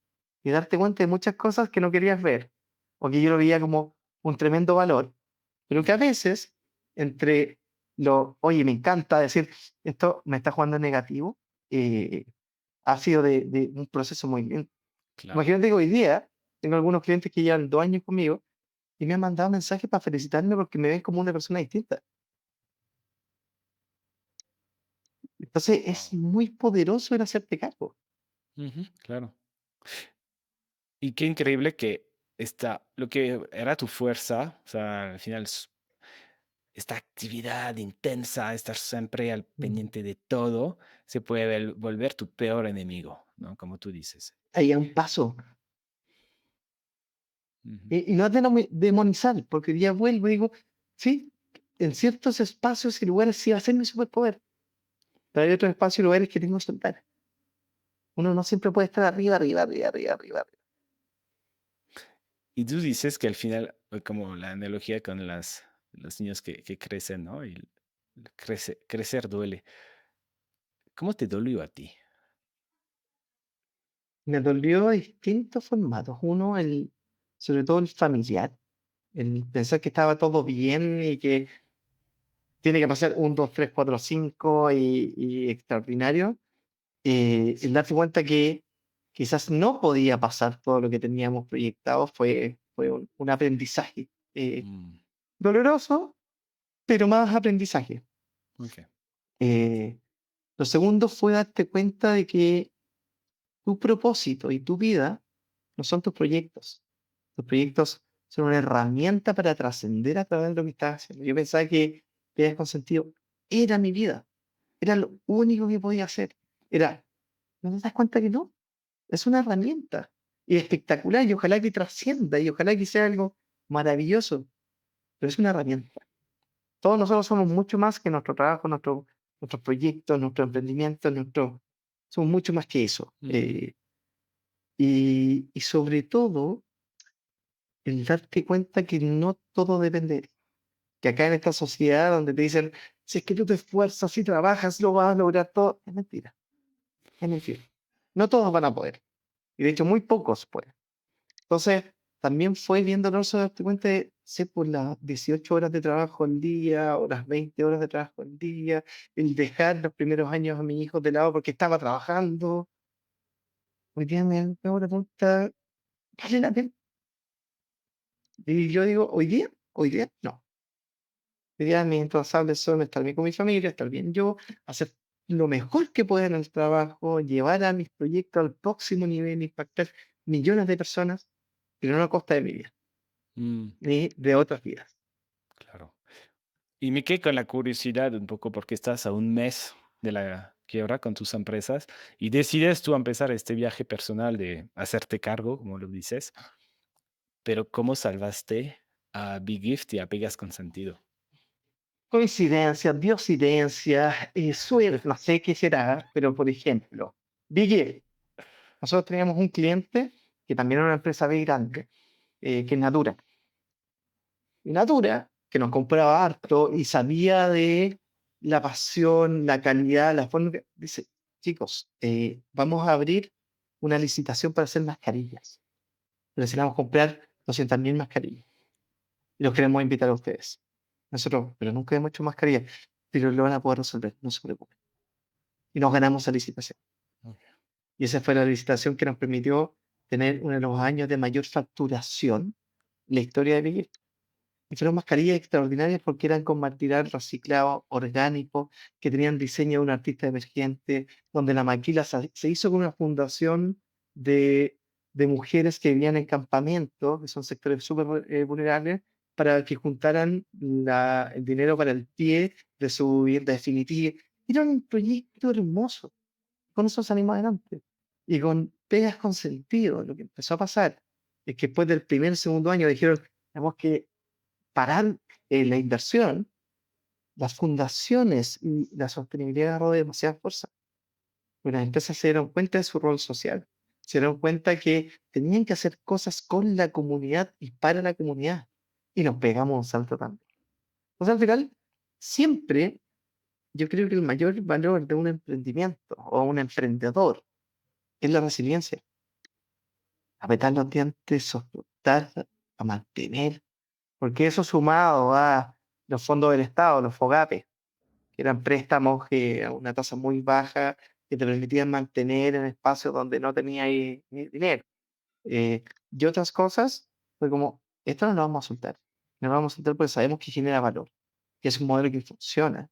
y darte cuenta de muchas cosas que no querías ver o que yo lo veía como un tremendo valor, pero que a veces entre oye, me encanta decir, esto me está jugando en negativo, eh, ha sido de un proceso muy bien. claro. Imagínate que hoy día tengo algunos clientes que llevan 2 años conmigo y me han mandado mensajes para felicitarme porque me ven como una persona distinta. Entonces es Wow. muy poderoso el hacerte cargo. Ujú, claro. Y qué increíble que lo que era tu fuerza, o sea, al final esta actividad intensa, estar siempre al Mm. pendiente de todo, se puede volver tu peor enemigo, ¿no? Como tú dices. Ahí a un paso. Ujú. Y no es demonizar, porque ya vuelvo y digo, sí, en ciertos espacios y lugares sí va a ser mi superpoder, pero hay otros espacios y lugares que tengo que soltar. Uno no siempre puede estar arriba, arriba, arriba, arriba, arriba, arriba. Y tú dices que al final, como la analogía con los niños que crecen, ¿no? Y crecer duele. ¿Cómo te dolió a ti? Me dolió distintos formatos. Uno, sobre todo el familiar, el pensar que estaba todo bien y que tiene que pasar un, dos, tres, cuatro, cinco y extraordinario. El darse cuenta que quizás no podía pasar todo lo que teníamos proyectado fue un aprendizaje Mm, doloroso, pero más aprendizaje. ok. Eh, lo segundo fue darte cuenta de que tu propósito y tu vida no son tus proyectos. Tus proyectos son una herramienta para trascender a través de lo que estás haciendo. Yo pensaba que Viajes con Sentido era mi vida, era lo único que podía hacer. Era, ¿no te das cuenta que no? Es una herramienta y espectacular y ojalá que trascienda y ojalá que sea algo maravilloso, pero es una herramienta. Todos nosotros somos mucho más que nuestro trabajo, nuestros proyectos, nuestro emprendimiento, somos mucho más que eso. Ujú. Y sobre todo, el darte cuenta que no todo depende de ti. Que acá en esta sociedad donde te dicen, si es que tú te esfuerzas y trabajas, lo vas a lograr todo, es mentira, es mentira. No todos van a poder. Y de hecho, muy pocos pueden. Entonces, también fue bien doloroso darte cuenta de, sé, por las 18 horas de trabajo al día, o las 20 horas de trabajo al día, el dejar los primeros años a mi hijo de lado porque estaba trabajando. Hoy día me hago la pregunta, ¿vale la pena? Y yo digo, hoy día, no. Hoy día mis responsables son estar bien con mi familia, estar bien yo, hacer lo mejor que pueda en el trabajo, llevar a mis proyectos al próximo nivel, impactar millones de personas, pero no a costa de mi vida, Mm, ni de otras vidas. claro. Y me quedé con la curiosidad un poco porque estás a un mes de la quiebra con tus empresas y decides tú empezar este viaje personal de hacerte cargo, como lo dices, pero ¿cómo salvaste a Big Gift y a Pegas con Sentido? Coincidencias, diosidencias, suerte, no sé qué será, pero por ejemplo, Biggie, nosotros teníamos un cliente que también era una empresa bien grande, que es Natura. Y Natura, que nos compraba harto y sabía de la pasión, la calidad, la forma que dice, chicos, vamos a abrir una licitación para hacer mascarillas. Necesitamos comprar 200.000 mascarillas. Y los queremos invitar a ustedes. Nosotros, pero nunca hemos hecho mascarillas, pero lo van a poder resolver, no se preocupen. Y nos ganamos la licitación. Ok. Y esa fue la licitación que nos permitió tener uno de los años de mayor facturación en la historia de Big. Y fueron mascarillas extraordinarias porque eran con material reciclado, orgánico, que tenían diseño de un artista emergente, donde la maquila se hizo con una fundación de, de mujeres que vivían en campamentos, que son sectores súper vulnerables, para que juntaran el dinero para el pie de su vivienda definitiva. Era un proyecto hermoso. Con eso salimos adelante. Y con pegas con sentido, lo que empezó a pasar es que después del primer, segundo año dijeron, tenemos que parar la inversión, las fundaciones y la sostenibilidad agarró demasiada fuerza. Pues las empresas se dieron cuenta de su rol social, se dieron cuenta que tenían que hacer cosas con la comunidad y para la comunidad. Y nos pegamos un salto también. Entonces, al final, siempre yo creo que el mayor valor de un emprendimiento o un emprendedor es la resiliencia. Apretar los dientes, soportar, a mantener, porque eso sumado a los fondos del Estado, los FOGAPE, que eran préstamos a una tasa muy baja que te permitían mantener en espacios donde no tenías dinero. Y otras cosas, fue como, esto no lo vamos a soltar. No lo vamos a soltar porque sabemos que genera valor, que es un modelo que funciona.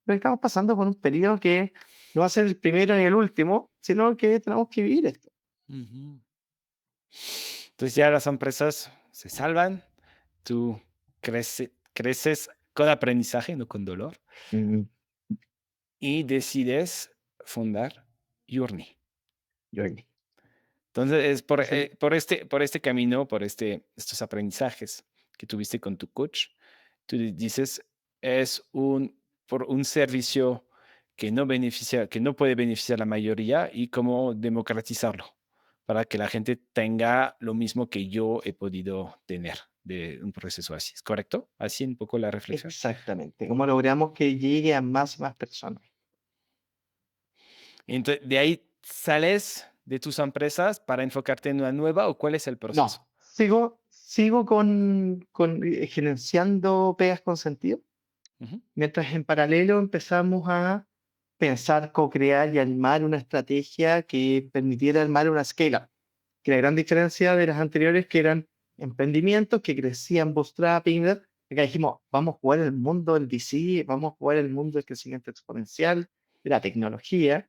Pero estamos pasando por un periodo que no va a ser el primero ni el último, sino que tenemos que vivir esto. Ujú. Entonces ya las empresas se salvan, tú creces con aprendizaje, no con dolor, Mm, y decides fundar Journey. Journey. Entonces, es por, Ese- por este camino, por estos aprendizajes que tuviste con tu coach, tú dices, es por un servicio que no beneficia, que no puede beneficiar a la mayoría y cómo democratizarlo para que la gente tenga lo mismo que yo he podido tener de un proceso así. ¿Es correcto? Así un poco la reflexión. Exactamente. ¿Cómo logramos que llegue a más personas? Entonces, de ahí sales de tus empresas para enfocarte en una nueva o cuál es el proceso. No, sigo con gerenciando pegas con sentido, Ujú, mientras en paralelo empezamos a pensar, co-crear y armar una estrategia que permitiera armar una scale-up, que la gran diferencia de las anteriores que eran emprendimientos que crecían bootstrapping, ¿verdad? Acá dijimos, vamos a jugar el mundo del VC, vamos a jugar el mundo del crecimiento exponencial, de la tecnología,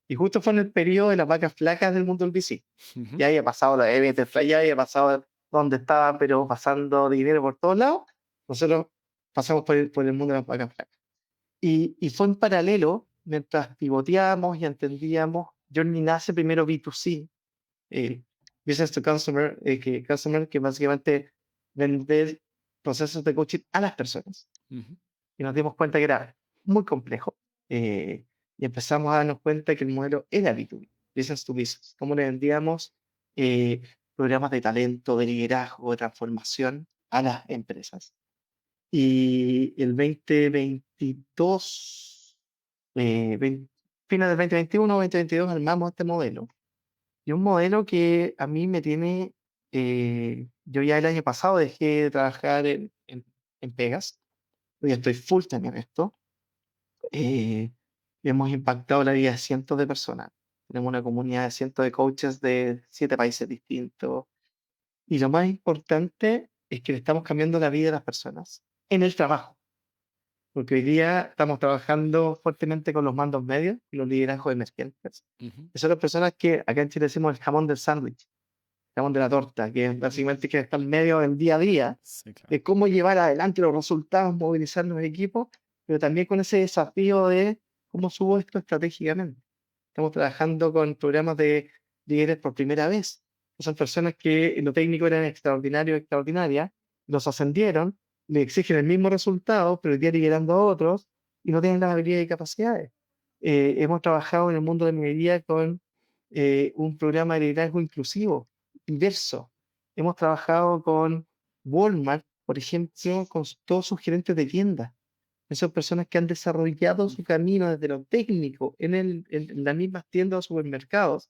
y justo fue en el periodo de las vacas flacas del mundo del VC. ujú, Ya había pasado la EBT, ya había pasado donde estaba, pero pasando dinero por todos lados. Nosotros pasamos por el mundo de las vacas flacas. Y fue en paralelo, mientras pivoteábamos y entendíamos, Journey nace primero B2C, eh, Business to Customer, que básicamente vender procesos de coaching a las personas. ujú. Y nos dimos cuenta que era muy complejo. eh, y empezamos a darnos cuenta que el modelo era B2B, Business to Business. Cómo le vendíamos eh, programas de talento, de liderazgo, de transformación a las empresas. Y el 2022, fines del 2021, 2022, armamos este modelo. Y un modelo que a mí me tiene, yo ya el año pasado dejé de trabajar en Pegas, hoy estoy full time en esto. Y hemos impactado la vida de cientos de personas. Tenemos una comunidad de cientos de coaches de 7 países distintos. Y lo más importante es que le estamos cambiando la vida a las personas en el trabajo. Porque hoy día estamos trabajando fuertemente con los mandos medios y los liderazgos emergentes. Ujú. Que son las personas que acá en Chile decimos el jamón del sándwich, el jamón de la torta, que es básicamente que está en medio del día a día, Sí, claro. de cómo llevar adelante los resultados, movilizar los equipos, pero también con ese desafío de cómo subo esto estratégicamente. Estamos trabajando con programas de líderes por primera vez. Son personas que en lo técnico eran extraordinarios, extraordinarias, los ascendieron, le exigen el mismo resultado, pero hoy día liderando a otros y no tienen las habilidades y capacidades. Hemos trabajado en el mundo de la minería con un programa de liderazgo inclusivo, diverso. Hemos trabajado con Walmart, por ejemplo, con todos sus gerentes de tienda. Esas personas que han desarrollado su camino desde lo técnico en las mismas tiendas o supermercados,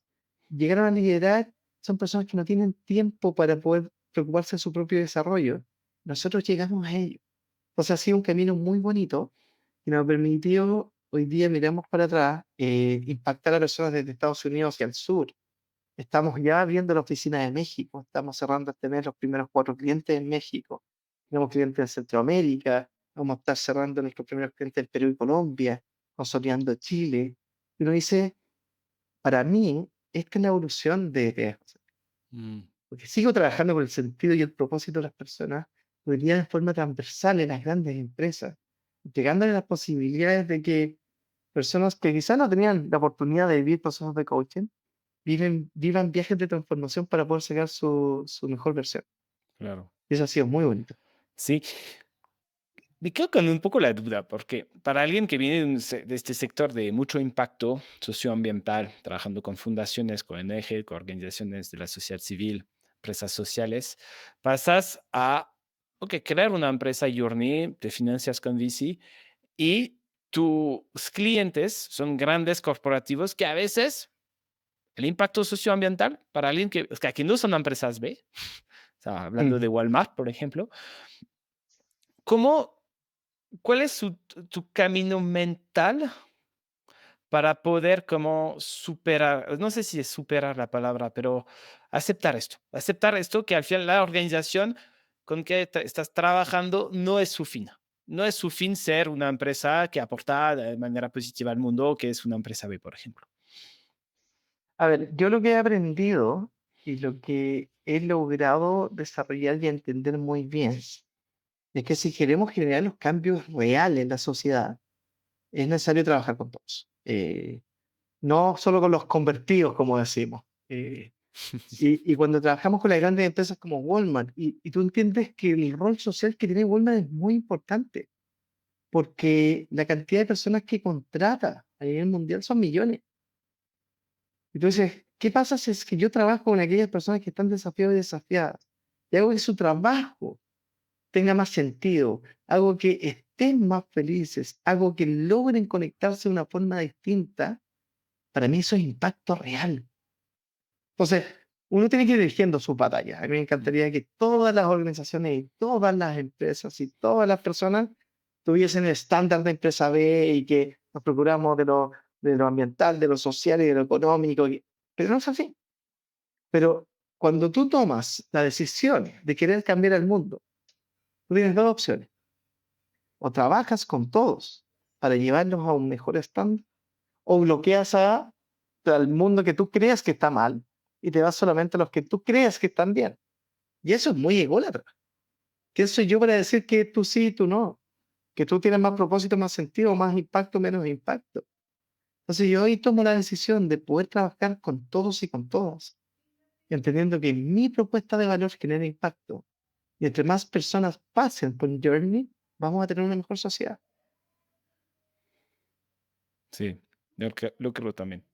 llegaron a liderar, son personas que no tienen tiempo para poder preocuparse de su propio desarrollo. Nosotros llegamos a ello. Entonces ha sido un camino muy bonito y nos ha permitido, hoy día miramos para atrás, impactar a personas desde Estados Unidos hacia el sur. Estamos ya viendo la oficina de México, estamos cerrando este mes los primeros 4 clientes en México. Tenemos clientes en Centroamérica, vamos a estar cerrando nuestros primeros clientes en Perú y Colombia, consolidando Chile. Y uno dice, para mí, esta es la evolución de José, Mm, porque sigo trabajando con el sentido y el propósito de las personas, hoy día de forma transversal en las grandes empresas, llegándole las posibilidades de que personas que quizás no tenían la oportunidad de vivir procesos de coaching, vivan viajes de transformación para poder sacar su mejor versión. claro. Y eso ha sido muy bonito. Sí, me quedo con un poco la duda, porque para alguien que viene de este sector de mucho impacto socioambiental, trabajando con fundaciones, con ONG, con organizaciones de la sociedad civil, empresas sociales, pasas a, ok, crear una empresa Journey, te financias con VC y tus clientes son grandes corporativos que a veces el impacto socioambiental para alguien que no son empresas B, o sea, hablando Mm. de Walmart, por ejemplo, ¿cómo, cuál es tu camino mental para poder como superar, no sé si es superar la palabra, pero aceptar esto que al final la organización con que estás trabajando no es su fin. No es su fin ser una empresa que aporta de manera positiva al mundo, que es una empresa B, por ejemplo. A ver, yo lo que he aprendido y lo que he logrado desarrollar y entender muy bien es que si queremos generar los cambios reales en la sociedad, es necesario trabajar con todos. No solo con los convertidos, como decimos. Y cuando trabajamos con las grandes empresas como Walmart, y tú entiendes que el rol social que tiene Walmart es muy importante, porque la cantidad de personas que contrata a nivel mundial son millones. Entonces, ¿qué pasa si es que yo trabajo con aquellas personas que están desafiadas y desafiadas? Y hago que su trabajo tenga más sentido, hago que estén más felices, hago que logren conectarse de una forma distinta. Para mí eso es impacto real. Entonces, uno tiene que ir dirigiendo sus batallas. A mí me encantaría que todas las organizaciones y todas las empresas y todas las personas tuviesen el estándar de empresa B y que nos procuramos de lo ambiental, de lo social y de lo económico. Pero no es así. Pero cuando tú tomas la decisión de querer cambiar el mundo, tú tienes dos opciones. O trabajas con todos para llevarlos a un mejor estándar, o bloqueas al mundo que tú creas que está mal y te vas solamente a los que tú creas que están bien. Y eso es muy ególatra. ¿Quién soy yo para decir que tú sí y tú no? Que tú tienes más propósito, más sentido, más impacto, menos impacto. Entonces yo hoy tomo la decisión de poder trabajar con todos y con todas, entendiendo que mi propuesta de valor genera impacto. Y entre más personas pasen por Journey, vamos a tener una mejor sociedad. Sí, lo creo también.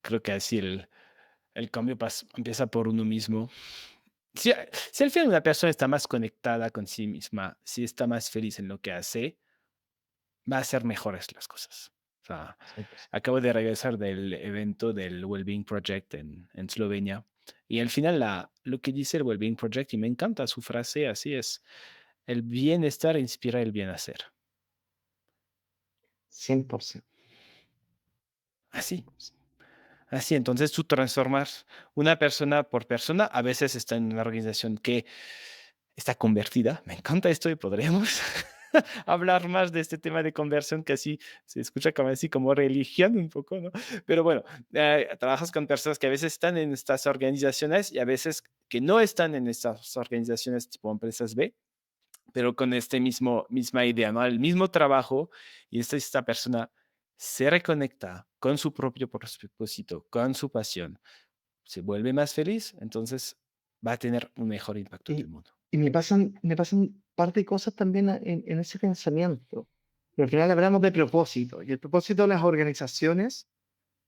Creo que así el cambio empieza por uno mismo. Si al final una persona está más conectada con sí misma, si está más feliz en lo que hace, va a ser mejores las cosas. O sea, 100%. acabo de regresar del evento del Wellbeing Project en Eslovenia y al final lo que dice el Wellbeing Project, y me encanta su frase, así es, el bienestar inspira el bien hacer. 100%. Así, 100%. así. Entonces tú transformas una persona por persona, a veces está en una organización que está convertida. Me encanta esto y podríamos hablar más de este tema de conversión que así se escucha como así como religión un poco, ¿no? Pero bueno, trabajas con personas que a veces están en estas organizaciones y a veces que no están en estas organizaciones tipo empresas B, pero con este misma idea, ¿no? El mismo trabajo y esta persona se reconecta con su propio propósito, con su pasión, se vuelve más feliz, entonces va a tener un mejor impacto en el Y, mundo. y me pasan un par de cosas también en ese pensamiento. Pero al final hablamos de propósito. Y el propósito de las organizaciones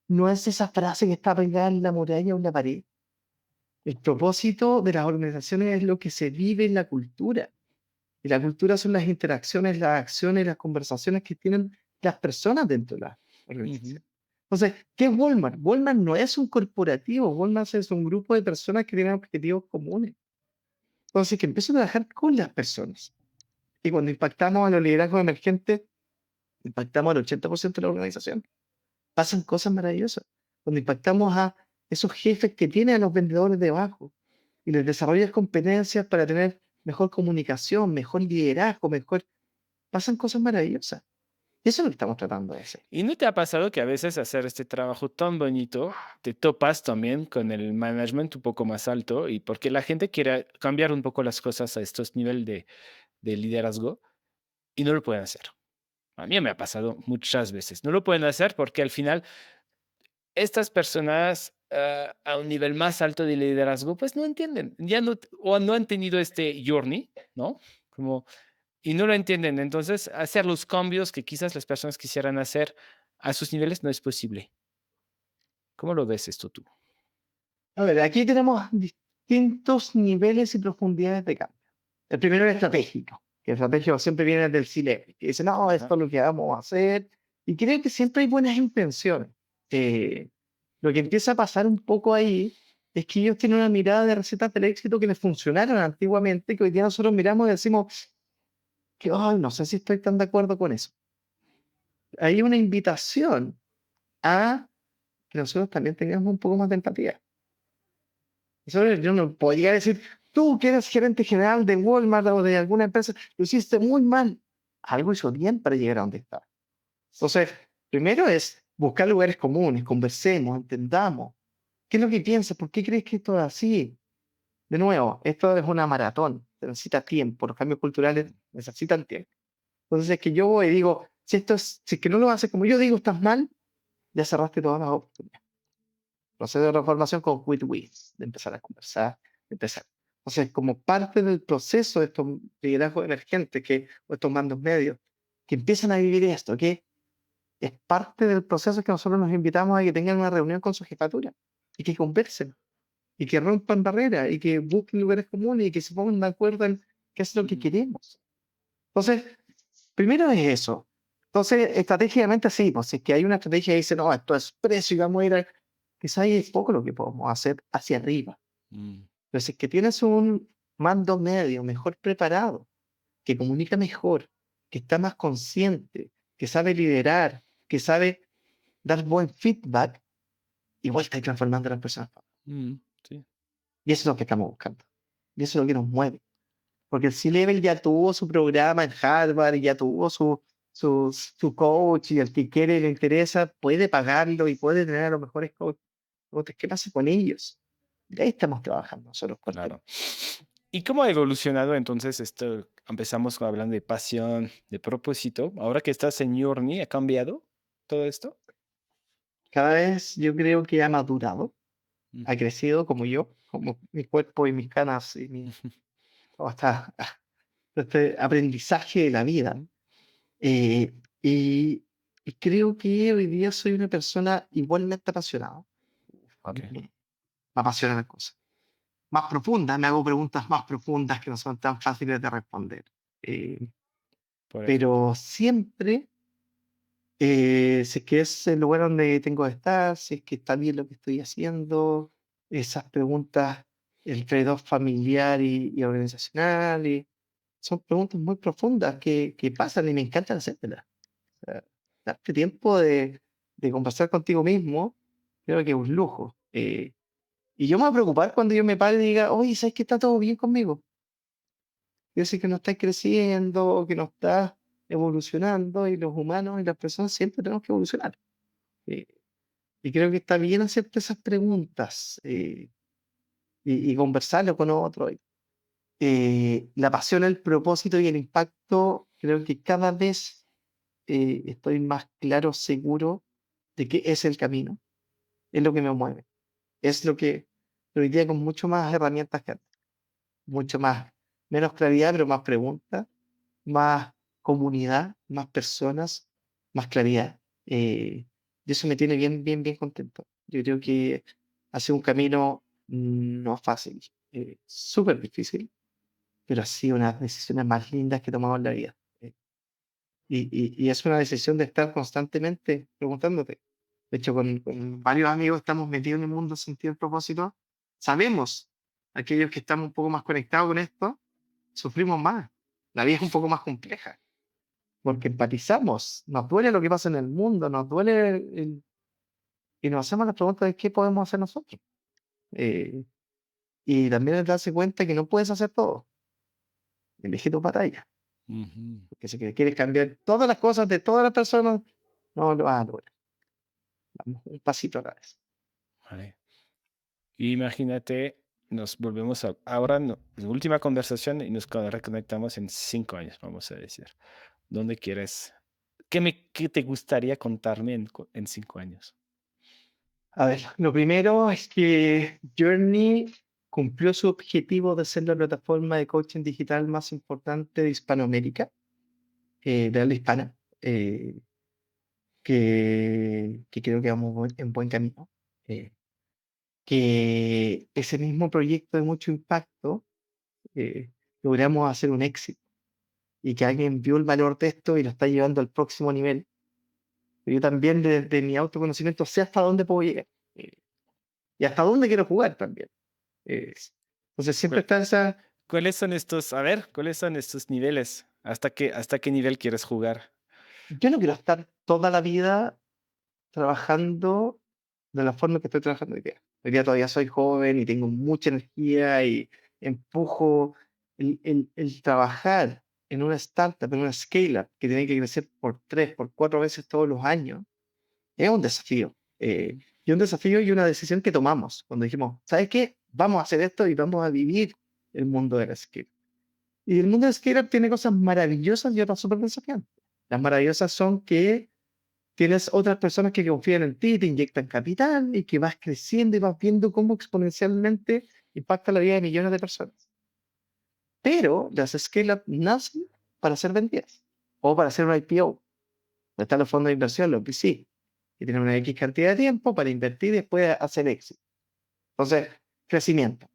no es esa frase que está pegada en la muralla o en la pared. El propósito de las organizaciones es lo que se vive en la cultura. Y la cultura son las interacciones, las acciones, las conversaciones que tienen las personas dentro de la Ujú. organización. Entonces, ¿qué es Walmart? Walmart no es un corporativo, Walmart es un grupo de personas que tienen objetivos comunes. Entonces, que empiezo a trabajar con las personas. Y cuando impactamos a los liderazgos emergentes, impactamos al 80% de la organización. Pasan cosas maravillosas. Cuando impactamos a esos jefes que tienen a los vendedores debajo y les desarrollas competencias para tener mejor comunicación, mejor liderazgo, pasan cosas maravillosas. Y eso es lo que estamos tratando de hacer. ¿Y no te ha pasado que a veces hacer este trabajo tan bonito te topas también con el management un poco más alto y porque la gente quiere cambiar un poco las cosas a estos niveles de liderazgo y no lo pueden hacer? A mí me ha pasado muchas veces. No lo pueden hacer porque al final estas personas a un nivel más alto de liderazgo pues no entienden, ya no, o no han tenido este journey, ¿no? Como y no lo entienden. Entonces, hacer los cambios que quizás las personas quisieran hacer a sus niveles no es posible. ¿Cómo lo ves esto tú? A ver, aquí tenemos distintos niveles y profundidades de cambio. El primero es estratégico, que el estratégico siempre viene del C-level, que dice, no, Ajá. esto es lo que vamos a hacer. Y creo que siempre hay buenas intenciones. Eh, lo que empieza a pasar un poco ahí es que ellos tienen una mirada de recetas del éxito que les funcionaron antiguamente, que hoy día nosotros miramos y decimos que, ay, no sé si estoy tan de acuerdo con eso. Hay una invitación a que nosotros también tengamos un poco más de empatía. Yo no podría decir, tú que eres gerente general de Walmart o de alguna empresa, lo hiciste muy mal. Algo hizo bien para llegar a donde está. Entonces, primero es buscar lugares comunes, conversemos, entendamos. ¿Qué es lo que piensas? ¿Por qué crees que esto es así? De nuevo, esto es una maratón, se necesita tiempo, los cambios culturales necesitan tiempo. Entonces es que yo voy y digo, si es que no lo haces como yo digo, estás mal, ya cerraste todas las oportunidades. Proceso de reformación con quit wins, de empezar a conversar, de empezar. Entonces, como parte del proceso de estos liderazgos emergentes, o estos mandos medios, que empiezan a vivir esto, que es parte del proceso que nosotros nos invitamos a que tengan una reunión con su jefatura y que conversen y que rompan barreras y que busquen lugares comunes y que se pongan de acuerdo en qué es lo que queremos. Entonces, primero es eso. Entonces, estratégicamente sí, pues si es que hay una estrategia que dice, no, esto es precio y vamos a ir a... Quizá hay poco lo que podemos hacer hacia arriba. Mm, Pero si es que tienes un mando medio mejor preparado, que comunica mejor, que está más consciente, que sabe liderar, que sabe dar buen feedback, igual está transformando a las personas. sí. Y eso es lo que estamos buscando. Y eso es lo que nos mueve. Porque el C-Level ya tuvo su programa en Harvard, y ya tuvo su coach, y el que quiere y le interesa puede pagarlo y puede tener a los mejores coaches. ¿Qué pasa con ellos? Y ahí estamos trabajando nosotros Claro. fuertemente. ¿Y cómo ha evolucionado entonces esto? Empezamos hablando de pasión, de propósito. Ahora que estás en Journey, ¿ha cambiado todo esto? Cada vez yo creo que ha madurado, ha Ujú, crecido como yo, como mi cuerpo y mis canas y ujú, hasta este aprendizaje de la vida. ujú. Eh, y, y creo que hoy día soy una persona igualmente apasionada. A mí Ok. me apasionan las cosas. Más profundas, me hago preguntas más profundas que no son tan fáciles de responder. Eh, Por ejemplo. pero siempre, si es que es el lugar donde tengo que estar, si es que está bien lo que estoy haciendo, esas preguntas, el trade-off familiar y organizacional, son preguntas muy profundas que pasan y me encantan hacértelas. O sea, darte tiempo de conversar contigo mismo, creo que es un lujo. Y yo me voy a preocupar cuando yo me pare y diga, oye, ¿sabes que está todo bien conmigo? Quiere decir que no estás creciendo, o que no estás evolucionando, y los humanos y las personas siempre tenemos que evolucionar. Eh, y creo que está bien hacerte esas preguntas y conversarlo con otros. La pasión, el propósito y el impacto, creo que cada vez estoy más claro, seguro de que es el camino, es lo que me mueve, es lo que hoy día con mucho más herramientas que antes, mucho más, menos claridad, pero más preguntas, más comunidad, más personas, más claridad. Y eso me tiene bien, bien, bien contento. Yo creo que hace un camino no fácil, súper difícil, pero ha sido una de las decisiones más lindas que he tomado en la vida. Y es una decisión de estar constantemente preguntándote. De hecho, con varios amigos estamos metidos en el mundo sentido del propósito. Sabemos, aquellos que estamos un poco más conectados con esto, sufrimos más. La vida es un poco más compleja, porque empatizamos, nos duele lo que pasa en el mundo, nos duele y nos hacemos la pregunta de qué podemos hacer nosotros. Eh, y también es darse cuenta que no puedes hacer todo. Elige tu batalla. Ujú, Porque si quieres cambiar todas las cosas de todas las personas, no lo vas a lograr. Vamos un pasito a la vez. vale. Imagínate, nos volvemos a, ahora, la última conversación y nos reconectamos en 5 años, vamos a decir. ¿Dónde quieres? ¿Qué te gustaría contarme en 5 años? A ver, lo primero es que Journey cumplió su objetivo de ser la plataforma de coaching digital más importante de Hispanoamérica, de habla hispana, que creo que vamos en buen camino. eh, que ese mismo proyecto de mucho impacto logramos hacer un éxito y que alguien vio el valor de esto y lo está llevando al próximo nivel. Pero yo también desde mi autoconocimiento sé hasta dónde puedo llegar eh, y hasta dónde quiero jugar también. Eh, entonces siempre ¿Cuál- está esa, ¿Cuáles son estos, a ver, cuáles son estos niveles? ¿Hasta qué nivel quieres jugar? yo no quiero estar toda la vida trabajando de la forma que estoy trabajando hoy día. Hoy día todavía soy joven y tengo mucha energía y empujo el trabajar en una startup, en una scale-up que tiene que crecer por 3, por 4 veces todos los años. Es un desafío. Yo un desafío y una decisión que tomamos cuando dijimos, ¿sabes qué? Vamos a hacer esto y vamos a vivir el mundo del skate. Y el mundo del skate tiene cosas maravillosas y otras súper desafiantes. Las maravillosas son que tienes otras personas que confían en ti, te inyectan capital y que vas creciendo y vas viendo cómo exponencialmente impacta la vida de millones de personas. Pero las scale-up nacen para ser vendidas o para hacer un IPO. Donde están los fondos de inversión, los VC, que tienen una X cantidad de tiempo para invertir y después hacer éxito. Entonces, crecimiento.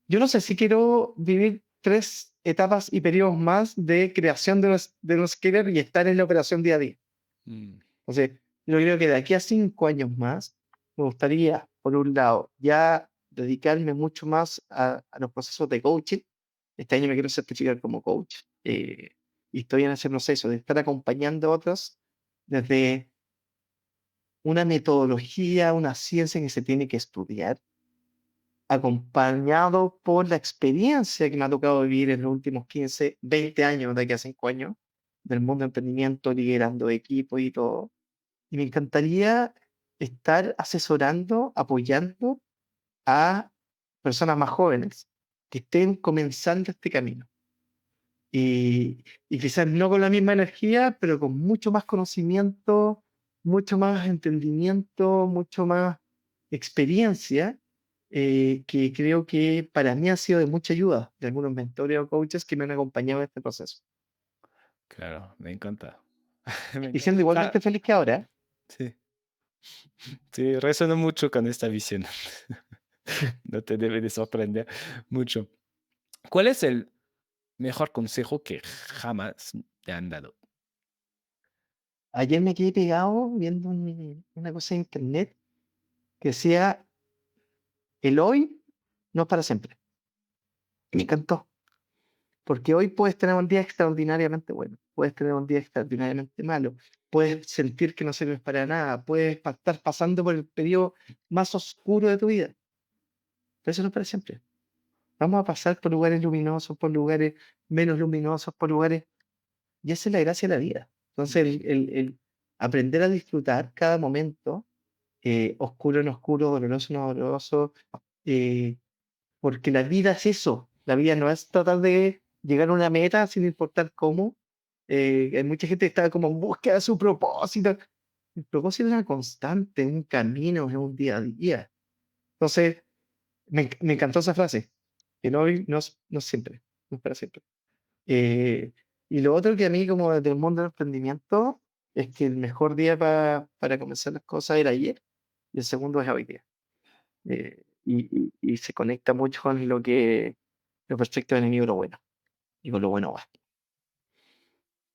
Yo no sé si quiero vivir 3 etapas y periodos más de creación de los scale-up y estar en la operación día a día. Mm, Entonces, yo creo que de aquí a 5 años más, me gustaría, por un lado, ya dedicarme mucho más a los procesos de coaching. Este año me quiero certificar como coach. Y estoy en ese proceso de estar acompañando a otros desde una metodología, una ciencia que se tiene que estudiar, acompañado por la experiencia que me ha tocado vivir en los últimos 15, 20 años, de aquí a 5 años, del mundo de emprendimiento, liderando equipos y todo. Y me encantaría estar asesorando, apoyando a personas más jóvenes que estén comenzando este camino. Y quizás no con la misma energía, pero con mucho más conocimiento, mucho más entendimiento, mucho más experiencia, que creo que para mí ha sido de mucha ayuda, de algunos mentores o coaches que me han acompañado en este proceso. claro, me encanta. Me Y encanta. siendo igualmente feliz que ahora, Sí, sí, resono mucho con esta visión. No te debe de sorprender mucho. ¿Cuál es el mejor consejo que jamás te han dado? ayer me quedé pegado viendo una cosa en internet que decía, el hoy no es para siempre. Y me encantó. Porque hoy puedes tener un día extraordinariamente bueno, puedes tener un día extraordinariamente malo, puedes sentir que no sirves para nada, puedes estar pasando por el periodo más oscuro de tu vida, pero eso no es para siempre. Vamos a pasar por lugares luminosos, por lugares menos luminosos, por lugares... Y esa es la gracia de la vida. Entonces, el aprender a disfrutar cada momento, oscuro en oscuro, doloroso en doloroso, eh, porque la vida es eso. La vida no es tratar de llegar a una meta sin importar cómo. Hay mucha gente que está como en búsqueda de su propósito. El propósito es una constante, un camino, es un día a día. Entonces, me encantó esa frase. Que no, no es siempre, no es para siempre. Eh, y lo otro que a mí, como del mundo del emprendimiento, es que el mejor día para comenzar las cosas era ayer y el segundo es hoy día. Y se conecta mucho con lo perfecto es enemigo de lo bueno. Y con lo bueno va.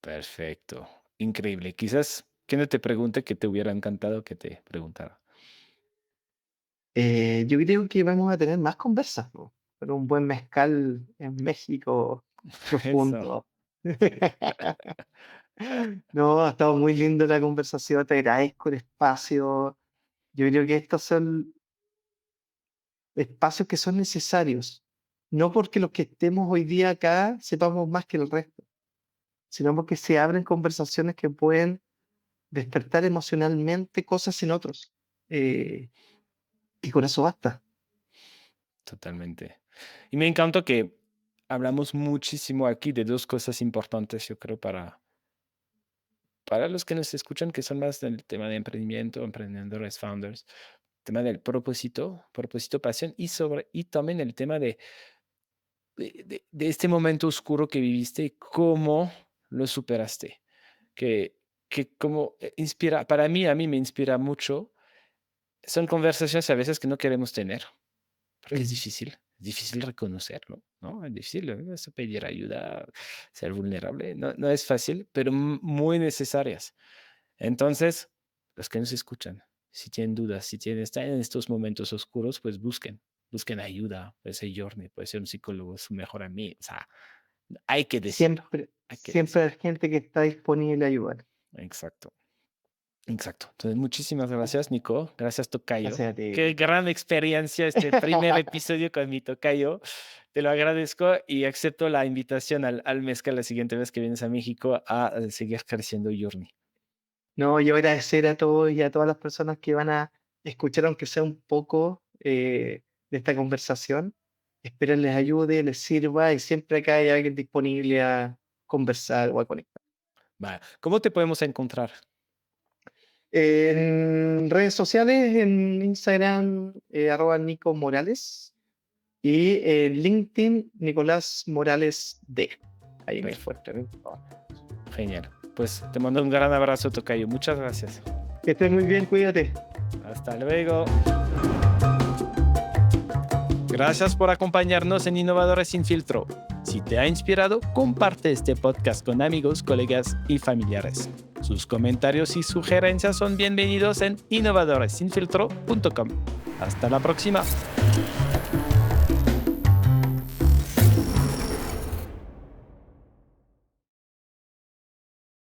Perfecto, increíble. Quizás que no te pregunte que te hubiera encantado que te preguntara. Yo creo que vamos a tener más conversas, ¿no? Pero un buen mezcal en México Eso. profundo. No, ha estado muy lindo la conversación, te agradezco el espacio. Yo creo que estos son espacios que son necesarios, no porque los que estemos hoy día acá sepamos más que el resto, sino porque se abren conversaciones que pueden despertar emocionalmente cosas en otros. Eh, y con eso basta. Totalmente. Y me encantó que hablamos muchísimo aquí de dos cosas importantes, yo creo, para los que nos escuchan, que son más del tema de emprendimiento, emprendedores, founders, tema del propósito, pasión, y también el tema de este momento oscuro que viviste y cómo lo superaste. Que, que como inspira, para mí, a mí me inspira mucho. Son conversaciones a veces que no queremos tener, porque Mm. es difícil reconocerlo, ¿no? Es difícil pedir ayuda, ser vulnerable, no, no es fácil, pero muy necesarias. Entonces, los que nos escuchan, si tienen dudas, si tienen, están en estos momentos oscuros, pues busquen ayuda, puede ser Journey, puede ser un psicólogo, su mejor amigo, o sea, hay que decirlo, Siempre, hay que siempre decirlo. hay gente que está disponible a ayudar. Exacto. Exacto. Entonces, muchísimas gracias, Nico. Gracias, Tocayo. Gracias a ti. Qué gran experiencia este primer episodio con mi Tocayo. Te lo agradezco y acepto la invitación al mezcal la siguiente vez que vienes a México a seguir creciendo Journey. No, yo agradecer a todos y a todas las personas que van a escuchar aunque sea un poco de esta conversación. Espero les ayude, les sirva y siempre acá hay alguien disponible a conversar o a conectar. Vale. ¿Cómo te podemos encontrar? En redes sociales, en Instagram, @Nico Morales y en LinkedIn, Nicolás Morales D. Ahí me encuentran. Genial. Pues te mando un gran abrazo, tocayo. Muchas gracias. Que estés muy bien, cuídate. Hasta luego. Gracias por acompañarnos en Innovadores sin Filtro. Si te ha inspirado, comparte este podcast con amigos, colegas y familiares. Sus comentarios y sugerencias son bienvenidos en innovadoresinfiltro.com. Hasta la próxima.